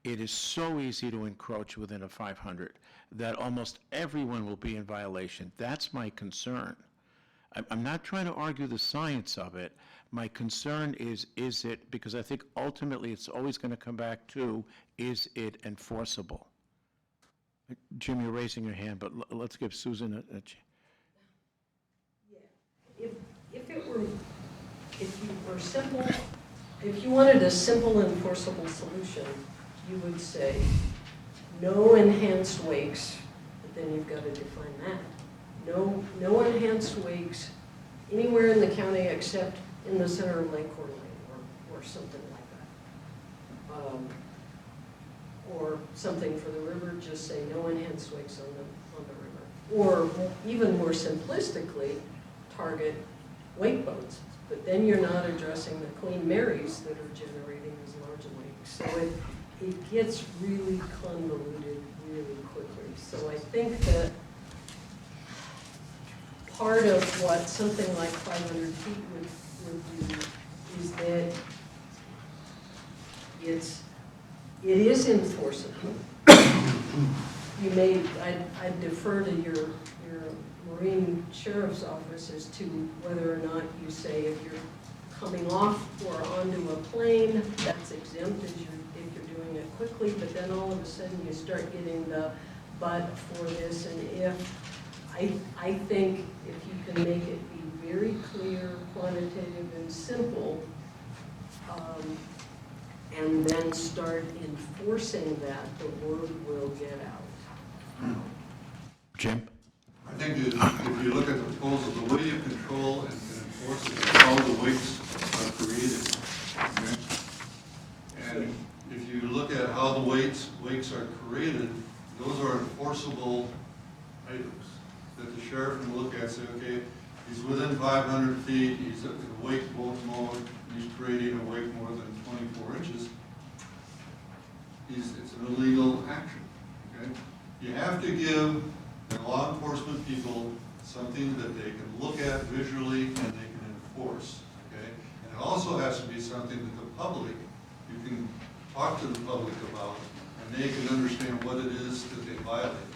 It is so easy to encroach within a 500 that almost everyone will be in violation. That's my concern. I'm not trying to argue the science of it. My concern is it, because I think ultimately it's always going to come back to, is it enforceable? Jim, you're raising your hand, but let's give Susan a chance. Yeah. If you wanted a simple enforceable solution, you would say no enhanced wakes, but then you've got to define that. No enhanced wakes anywhere in the county except in the center of Lake Coeur d'Alene or something like that. Or something for the river, just say no enhanced wakes on the river. Or even more simplistically, target wake boats. But then you're not addressing the Queen Marys that are generating these large lakes. So it gets really convoluted really quickly. So I think that part of what something like 500 feet would do is that it is enforceable. I'd defer to your Marine Sheriff's Office as to whether or not you say if you're coming off or onto a plane, that's exempt if you're doing it quickly, but then all of a sudden you start getting the but for this and if. I think if you can make it be very clear, quantitative, and simple, and then start enforcing that, the word will get out. Jim? I think if you look at the proposal, the way you control and enforce it is how the wakes are created. Okay? And if you look at how the wakes are created, those are enforceable items that the sheriff can look at and say, okay, he's within 500 feet, he's in a wake boat mode, he's creating a wake more than 24 inches. It's an illegal action. Okay? You have to give the law enforcement people something that they can look at visually and they can enforce. Okay? And it also has to be something that the public, you can talk to the public about, and they can understand what it is that they violate.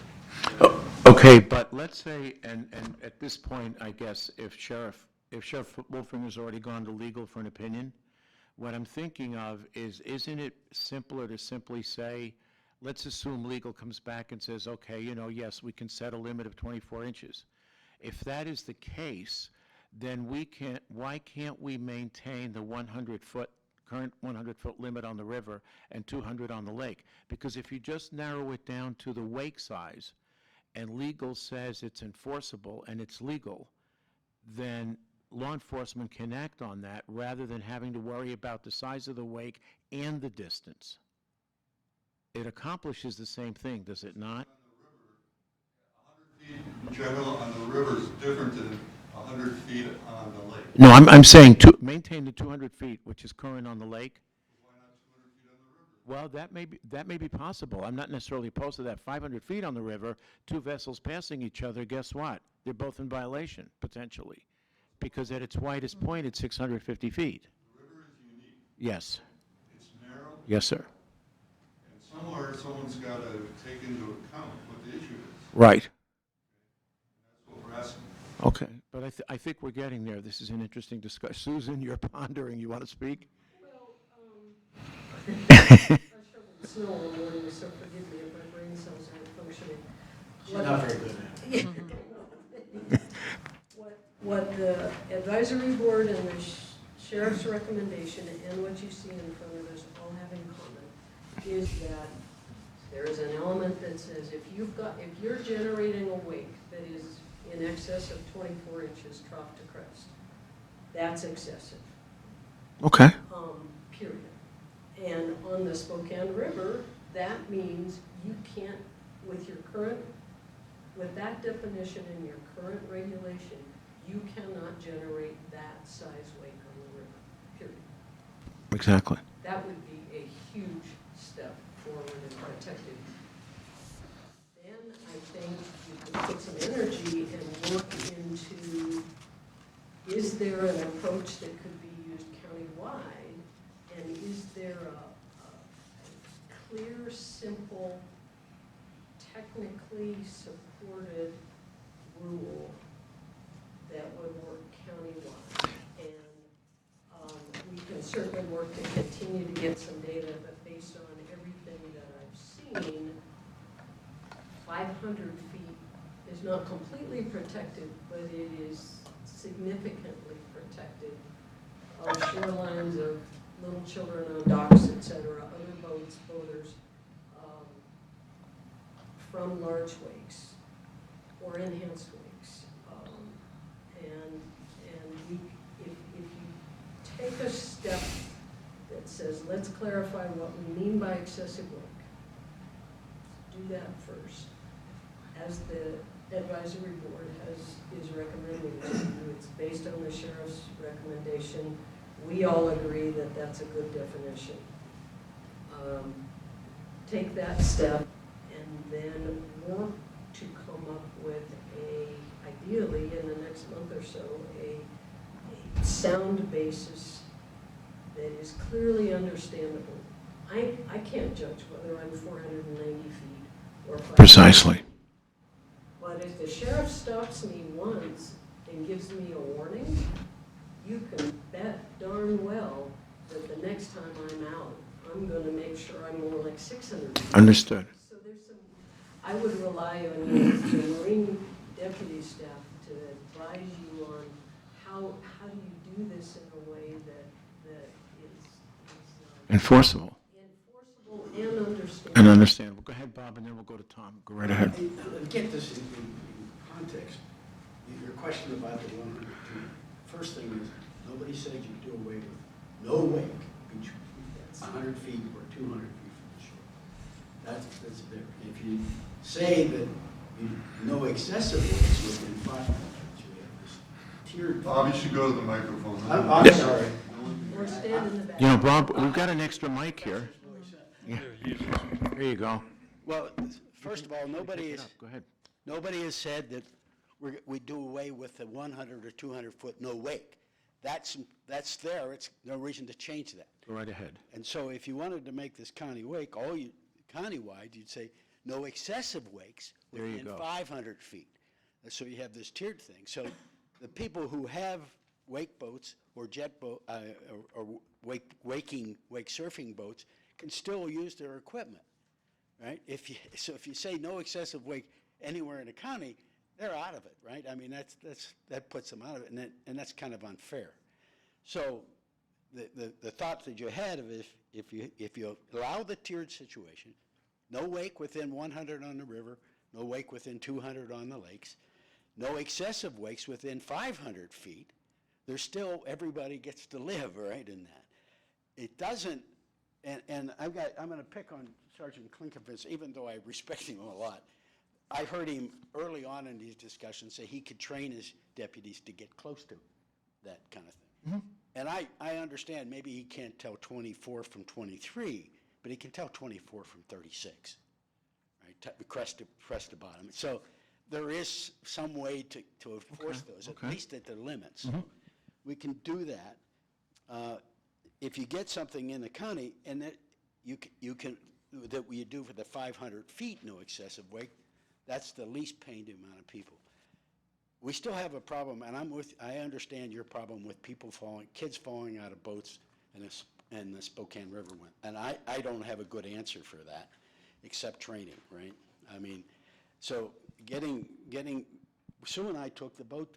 Okay, but let's say, and at this point, I guess, if Sheriff Wolfinger's already gone to legal for an opinion, what I'm thinking of is, isn't it simpler to simply say, let's assume legal comes back and says, okay, yes, we can set a limit of 24 inches. If that is the case, then why can't we maintain the current 100-foot limit on the river and 200 on the lake? Because if you just narrow it down to the wake size, and legal says it's enforceable and it's legal, then law enforcement can act on that rather than having to worry about the size of the wake and the distance. It accomplishes the same thing, does it not? 100 feet in general on the river is different than 100 feet on the lake. No, I'm saying maintain the 200 feet, which is current on the lake. Why not 200 feet on the river? Well, that may be possible. I'm not necessarily opposed to that. 500 feet on the river, two vessels passing each other, guess what? They're both in violation, potentially, because at its widest point, it's 650 feet. The river is unique. Yes. It's narrow. Yes, sir. And somewhere, someone's got to take into account what the issue is. Right. That's what we're asking. Okay, but I think we're getting there. This is an interesting discussion. Susan, you're pondering. You want to speak? Well, I shoveled snow all morning, so forgive me if my brain cells aren't functioning. She's not very good at it. What the advisory board and the sheriff's recommendation and what you see in front of us all have in common is that there is an element that says if you're generating a wake that is in excess of 24 inches trough to crest, that's excessive. Okay. Period. And on the Spokane River, that means you can't, with that definition in your current regulation, you cannot generate that size wake on the river, period. Exactly. That would be a huge step forward in protecting. Then I think you can put some energy and work into, is there an approach that could be used countywide? And is there a clear, simple, technically supported rule that would work countywide? And we can certainly work to continue to get some data, but based on everything that I've seen, 500 feet is not completely protected, but it is significantly protected of shorelines of little children on docks, et cetera, other boats, boaters, from large wakes or enhanced wakes. If you take a step that says, let's clarify what we mean by excessive wake, do that first. As the advisory board is recommending to you, it's based on the sheriff's recommendation. We all agree that that's a good definition. Take that step and then work to come up with ideally in the next month or so, a sound basis that is clearly understandable. I can't judge whether I'm 490 feet or 500 Precisely. feet. But if the sheriff stops me once and gives me a warning, you can bet darn well that the next time I'm out, I'm going to make sure I'm more like 600 feet. Understood. So there's some, I would rely on the Marine deputy staff to advise you on how do you do this in a way that is Enforceable enforceable and understandable. and understandable. Go ahead, Bob, and then we'll go to Tom. Go right ahead. Get this in context. Your question about the 100 feet. First thing is, nobody said you do away with no wake between 100 feet or 200 feet from the shore. That's there. If you say that no excessive wakes within 500 feet, you have this tiered. Bob, you should go to the microphone. I'm sorry. Or stand in the back. You know, Bob, we've got an extra mic here. Yeah. There you go. Well, first of all, nobody Pick it has, up. Go ahead. nobody has said that we do away with the 100 or 200 foot no wake. That's there, it's no reason to change that. Go right ahead. And so if you wanted to make this countywide, you'd say no excessive wakes There you within go. 500 feet. And so you have this tiered thing. So the people who have wake boats or jet boat, or wake surfing boats can still use their equipment, right? So if you say no excessive wake anywhere in the county, they're out of it, right? I mean, that puts them out of it, and that's kind of unfair. So the thought that you had of if you allow the tiered situation, no wake within 100 on the river, no wake within 200 on the lakes, no excessive wakes within 500 feet, there's still, everybody gets to live, right, in that. It doesn't, and I'm going to pick on Sergeant Klinkovitz, even though I respect him a lot. I heard him early on in these discussions say he could train his deputies to get close to that kind of thing. Mm-hmm. And I understand maybe he can't tell 24 from 23, but he can tell 24 from 36, right? Crest to bottom. So there is some way to enforce those, at least at their limits. We can do that. If you get something in the county, and that you can, that you do for the 500 feet, no excessive wake, that's the least pained amount of people. We still have a problem, and I understand your problem with kids falling out of boats in the Spokane River one. And I don't have a good answer for that, except training, right? I mean, so Sue and I took the boat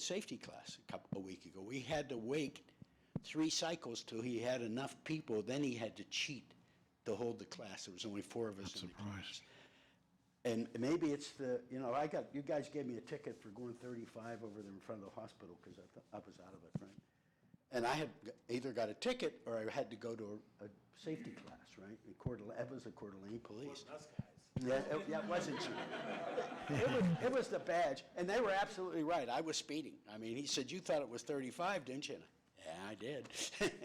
safety class a week ago. We had to wait 3 cycles till he had enough people, then he had to cheat to hold the class. There was only 4 of us in the class. And maybe it's you guys gave me a ticket for going 35 over there in front of the hospital because I was out of it, right? And I had either got a ticket or I had to go to a safety class, right? It was the Coeur d'Alene police. Yeah, it wasn't you. It was the badge, and they were absolutely right. I was speeding. I mean, he said, "You thought it was 35, didn't you?" Yeah, I did.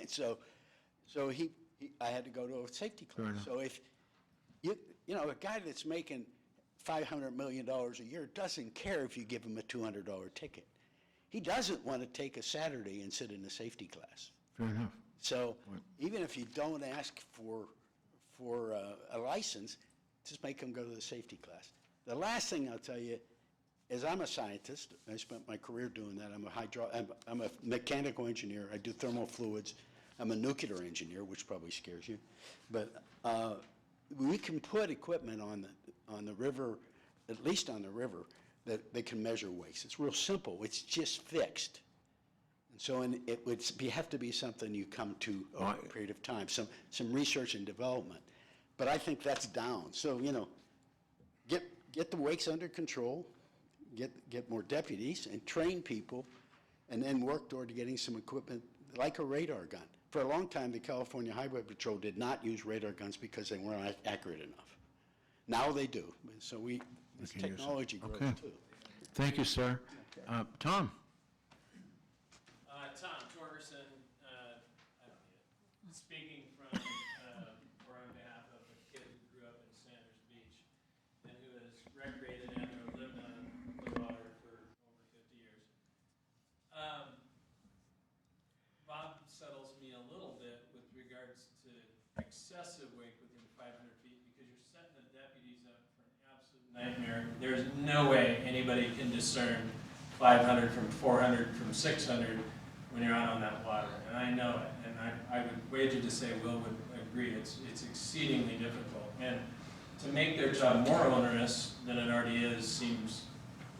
so I had to go to a safety class. So if a guy that's making $500 million a year doesn't care if you give him a $200 ticket. He doesn't want to take a Saturday and sit in a safety class. Fair enough. So even if you don't ask for a license, just make him go to the safety class. The last thing I'll tell you is I'm a scientist. I spent my career doing that. I'm a mechanical engineer. I do thermal fluids. I'm a nuclear engineer, which probably scares you. But we can put equipment on the river, at least on the river, that they can measure wakes. It's real simple. It's just fixed. And so it would have to be something you come to over a period of time, some research and development. But I think that's down. So, get the wakes under control, get more deputies and train people, and then work toward getting some equipment like a radar gun. For a long time, the California Highway Patrol did not use radar guns because they weren't accurate enough. Now they do. So this technology grows too. Thank you, sir. Tom? Tom Torgerson, speaking from, or on behalf of a kid who grew up in Sanders Beach and who has recreated and or lived on the water for over 50 years. Bob settles me a little bit with regards to excessive wake within 500 feet because you're setting the deputies up for an absolute nightmare. There's no way anybody can discern 500 from 400 from 600 when you're out on that water, and I know it, and I would wager to say Will would agree, it's exceedingly difficult, and to make their job more onerous than it already is seems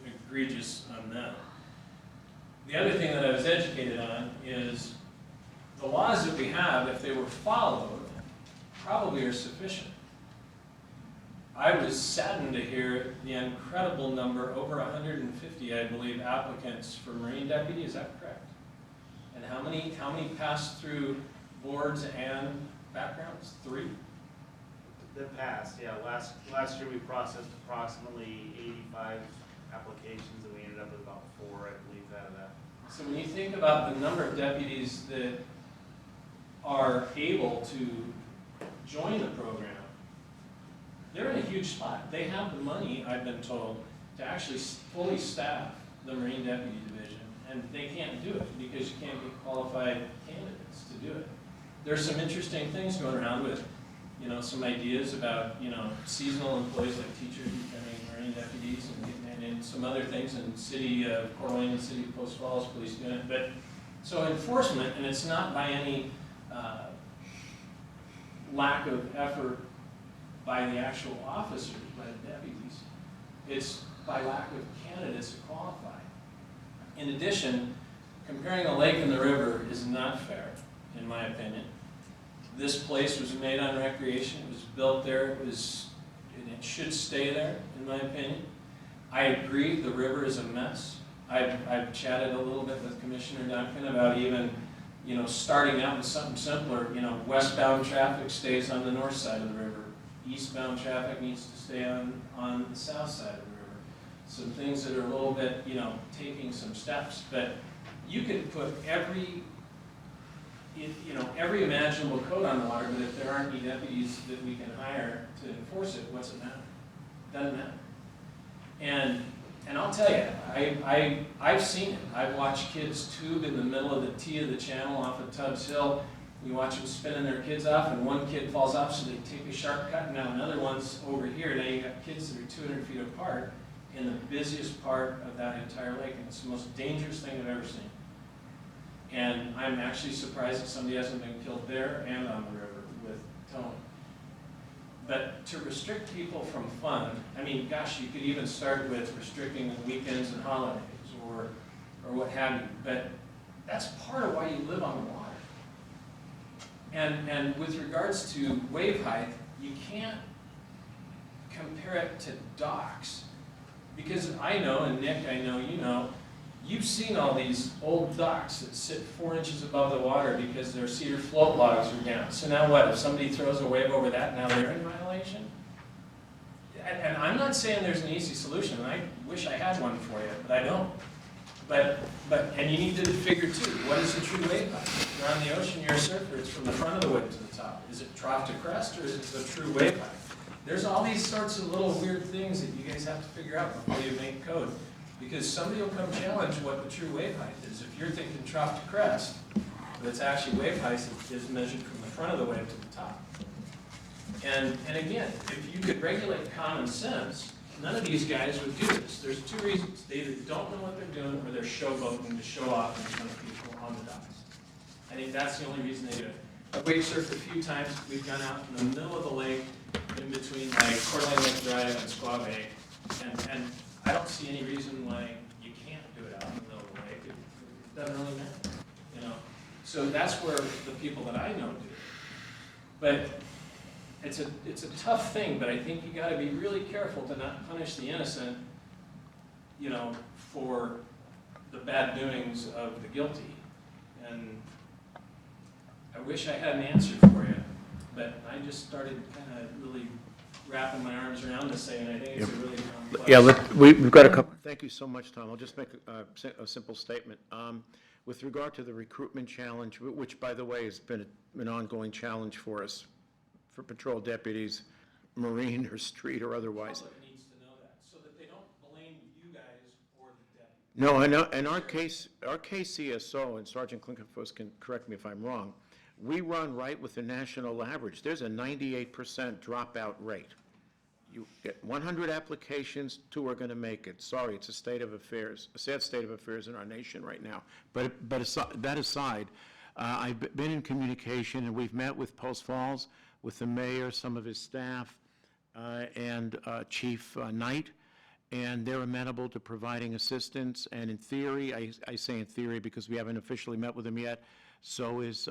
egregious on them. The other thing that I was educated on is the laws that we have, if they were followed, probably are sufficient. I was saddened to hear the incredible number, over 150, I believe, applicants for Marine deputy, is that correct? And how many passed through boards and backgrounds? 3? That passed, yeah. Last year we processed approximately 85 applications, and we ended up with about 4, I believe, out of that. So when you think about the number of deputies that are able to join the program, they're in a huge spot. They have the money, I've been told, to actually fully staff the Marine Deputy Division, and they can't do it because you can't get qualified candidates to do it. There's some interesting things going around with, some ideas about, seasonal employees like teachers becoming Marine deputies and some other things, and city of Coeur d'Alene and city of Post Falls police doing it. But so enforcement, and it's not by any lack of effort by the actual officers, by the deputies. It's by lack of candidates to qualify. In addition, comparing the lake and the river is not fair, in my opinion. This place was made on recreation, it was built there, and it should stay there, in my opinion. I agree, the river is a mess. I've chatted a little bit with Commissioner Duncan about even, starting out with something simpler. Westbound traffic stays on the north side of the river. Eastbound traffic needs to stay on the south side of the river. Some things that are a little bit, taking some steps. But you could put every you know, every imaginable code on the water, but if there aren't any deputies that we can hire to enforce it, what's it matter? Doesn't matter. And I'll tell you, I've seen it. I've watched kids tube in the middle of the T of the channel off of Tubbs Hill. You watch them spinning their kids off, and one kid falls off, so they take a sharp cut, and now another one's over here. Now you got kids that are 200 feet apart in the busiest part of that entire lake, and it's the most dangerous thing I've ever seen. And I'm actually surprised that somebody hasn't been killed there and on the river with towing. But to restrict people from fun, I mean, gosh, you could even start with restricting weekends and holidays or what have you, but that's part of why you live on the water. And with regards to wave height, you can't compare it to docks. Because I know, and Nick, I know you know, you've seen all these old docks that sit 4 inches above the water because their cedar float logs are down. So now what, if somebody throws a wave over that, now they're in violation? And I'm not saying there's an easy solution, and I wish I had one for you, but I don't. And you need to figure too, what is the true wave height? If you're on the ocean, you're a surfer, it's from the front of the wave to the top. Is it trough to crest, or is it the true wave height? There's all these sorts of little weird things that you guys have to figure out before you make code. Because somebody will come challenge what the true wave height is. If you're thinking trough to crest, but it's actually wave height is measured from the front of the wave to the top. And again, if you could regulate common sense, none of these guys would do this. There's two reasons. They either don't know what they're doing, or they're showboating to show off in front of people on the docks. I think that's the only reason they do it. I've wave surfed a few times. We've gone out in the middle of the lake, in between like Kootenai Lake Drive and Squaw Bay, and I don't see any reason why you can't do it out in the middle of the lake. It doesn't really matter, you know. So that's where the people that I know do it. But it's a tough thing, but I think you got to be really careful to not punish the innocent, you know, for the bad doings of the guilty. And I wish I had an answer for you, but I just started kind of really wrapping my arms around this thing, and I think it's a really complex. Yeah, we've got a couple, thank you so much, Tom. I'll just make a simple statement. With regard to the recruitment challenge, which, by the way, has been an ongoing challenge for us, for patrol deputies, Marine or street or otherwise. The public needs to know that, so that they don't blame you guys or the deputy. No, I know, and our KCSO, and Sergeant Klinkenfuss can correct me if I'm wrong, we run right with the national average. There's a 98% dropout rate. You get 100 applications, 2 are going to make it. Sorry, it's a state of affairs, a sad state of affairs in our nation right now. But that aside, I've been in communication, and we've met with Post Falls, with the mayor, some of his staff, and Chief Knight, and they're amenable to providing assistance. And in theory, I say in theory because we haven't officially met with him yet, so is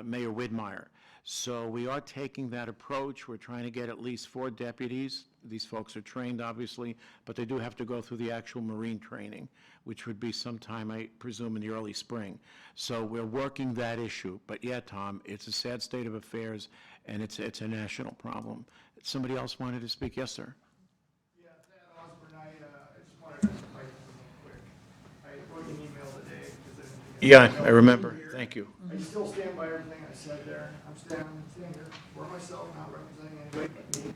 Mayor Widmeyer. So we are taking that approach. We're trying to get at least 4 deputies. These folks are trained, obviously, but they do have to go through the actual Marine training, which would be sometime, I presume, in the early spring. So we're working that issue. But yeah, Tom, it's a sad state of affairs, and it's a national problem. Somebody else wanted to speak? Yes, sir. Yeah, Thad Osborne, I just wanted to fight real quick. I wrote an email today. Yeah, I remember. Thank you. I still stand by everything I said there. I'm standing here for myself, not representing anybody but me.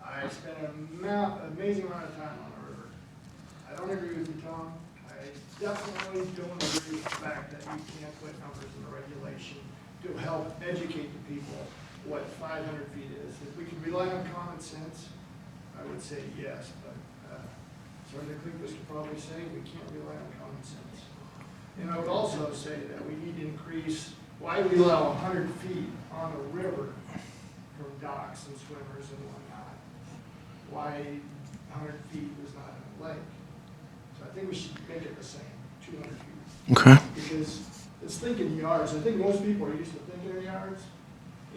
I spent an amazing amount of time on the river. I don't agree with you, Tom. I definitely don't agree with the fact that you can't put numbers in the regulation to help educate the people what 500 feet is. If we can rely on common sense, I would say yes, but Sergeant Klinkenfuss could probably say we can't rely on common sense. And I would also say that we need to increase, why we allow 100 feet on the river from docks and swimmers and whatnot. Why 100 feet is not in the lake. So I think we should make it the same, 200 feet. Okay. Because it's thinking yards. I think most people are used to thinking in yards.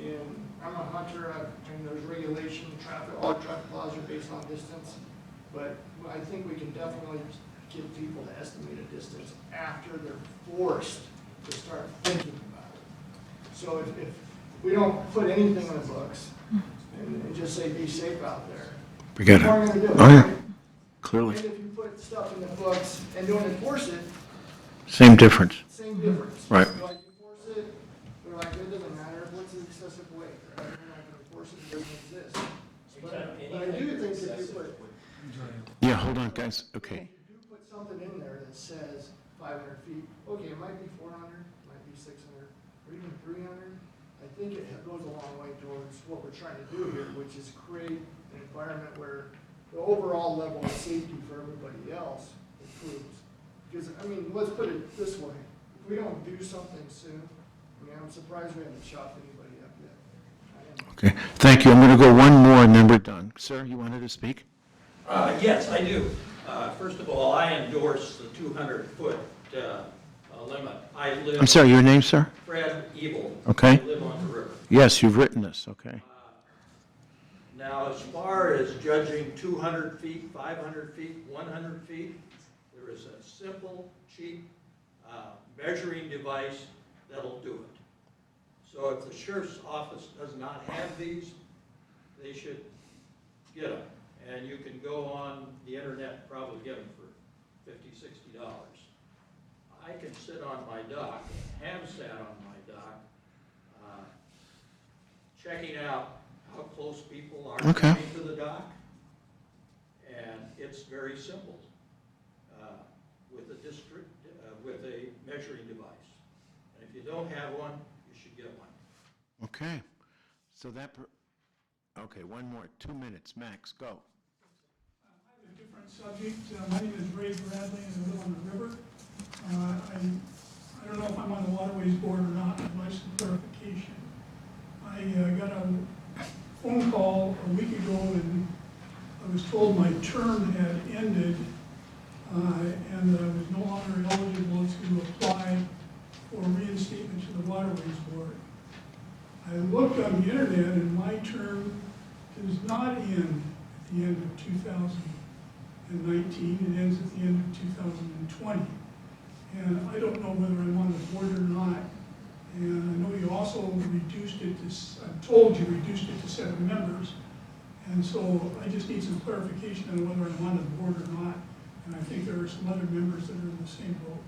And I'm a hunter, and there's regulation, all traffic laws are based on distance. But I think we can definitely get people to estimate a distance after they're forced to start thinking about it. So if we don't put anything in the books and just say be safe out there, Forget people aren't it. going to do it. Oh, yeah. Right? Clearly. And if you put stuff in the books and don't enforce it, Same difference. same difference. Right. Like you enforce it, But I do think if you put, Yeah, hold on, guys, okay. if you do put something in there that says 500 feet, okay, it might be 400, it might be 600, or even 300. I think it goes a long way towards what we're trying to do here, which is create an environment where the overall level of safety for everybody else improves. Because, I mean, let's put it this way, if we don't do something soon, I mean, I'm surprised we haven't chopped anybody up yet. I am. Okay, thank you. I'm going to go one more and then we're done. Sir, you wanted to speak? Yes, I do. First of all, I endorse the 200-foot limit. I live. I'm sorry, your name, sir? Fred Evil. Okay. I live on the river. Yes, you've written this, okay. Now, as far as judging 200 feet, 500 feet, 100 feet, there is a simple, cheap measuring device that'll do it. So if the sheriff's office does not have these, they should get them. And you can go on the internet and probably get them for $50, $60. I can sit on my dock, have sat on my dock, checking out how close people are Okay. coming to the dock. And it's very simple with a measuring device. And if you don't have one, you should get one. Okay, so okay, one more, 2 minutes, max, go. A different subject. My name is Ray Bradley and I live on the river. I don't know if I'm on the Waterways Board or not, I'd like some clarification. I got a phone call a week ago and I was told my term had ended and I was no longer eligible to apply for reinstatement to the Waterways Board. I looked on the internet and my term does not end at the end of 2019, it ends at the end of 2020. And I don't know whether I'm on the board or not. And I know you also reduced it to, I'm told you reduced it to 7 members. And so I just need some clarification on whether I'm on the board or not. And I think there are some other members that are in the same boat.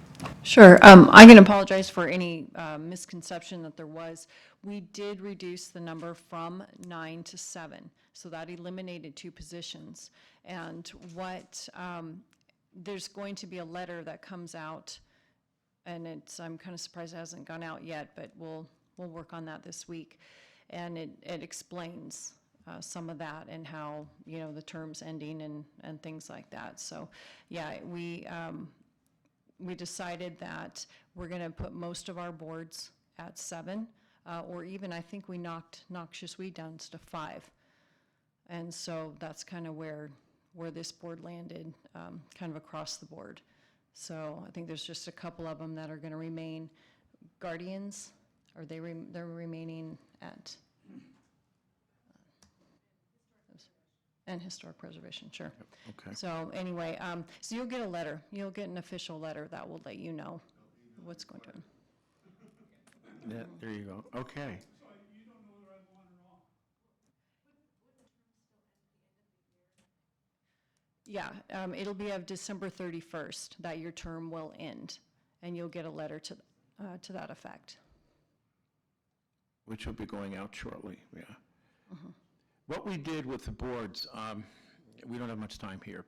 Sure. I'm going to apologize for any misconception that there was. We did reduce the number from 9 to 7, so that eliminated 2 positions. And there's going to be a letter that comes out, and I'm kind of surprised it hasn't gone out yet, but we'll work on that this week. And it explains some of that and how, the term's ending and things like that. So, yeah, we decided that we're going to put most of our boards at 7, or even I think we knocked Noxious Weed down to 5. And so that's kind of where this board landed, kind of across the board. So I think there's just a couple of them that are going to remain. Guardians, they're remaining at, and historic preservation, sure. Okay. So anyway, so you'll get a letter. You'll get an official letter that will let you know what's going on. Yeah, there you go, okay. So you don't know whether I'm on or off. Yeah, it'll be of December 31st that your term will end, and you'll get a letter to that effect. Which will be going out shortly, yeah. What we did with the boards, we don't have much time here,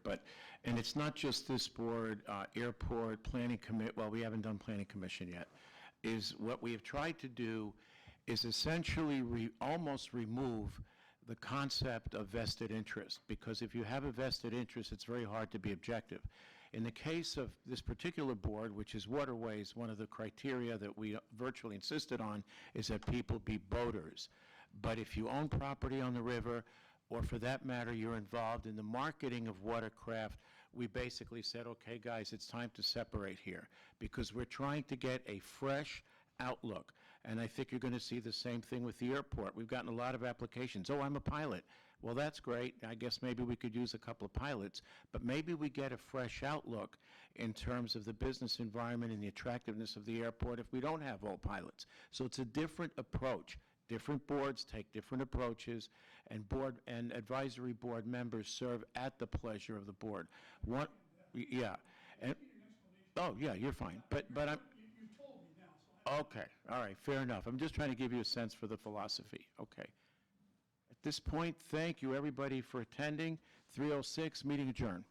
and it's not just this board, airport, planning commit, well, we haven't done planning commission yet, is what we have tried to do is essentially almost remove the concept of vested interest, because if you have a vested interest, it's very hard to be objective. In the case of this particular board, which is Waterways, one of the criteria that we virtually insisted on is that people be boaters. But if you own property on the river, or for that matter, you're involved in the marketing of watercraft, we basically said, okay, guys, it's time to separate here, because we're trying to get a fresh outlook. And I think you're going to see the same thing with the airport. We've gotten a lot of applications. Oh, I'm a pilot. Well, that's great. I guess maybe we could use a couple of pilots, but maybe we get a fresh outlook in terms of the business environment and the attractiveness of the airport if we don't have all pilots. So it's a different approach. Different boards take different approaches, and board and advisory board members serve at the pleasure of the board. Yeah, and oh yeah, you're fine. But I'm. You told me now, so Okay, all right, fair enough. I'm just trying to give you a sense for the philosophy. Okay. At this point, thank you, everybody, for attending. 3:06, meeting adjourned.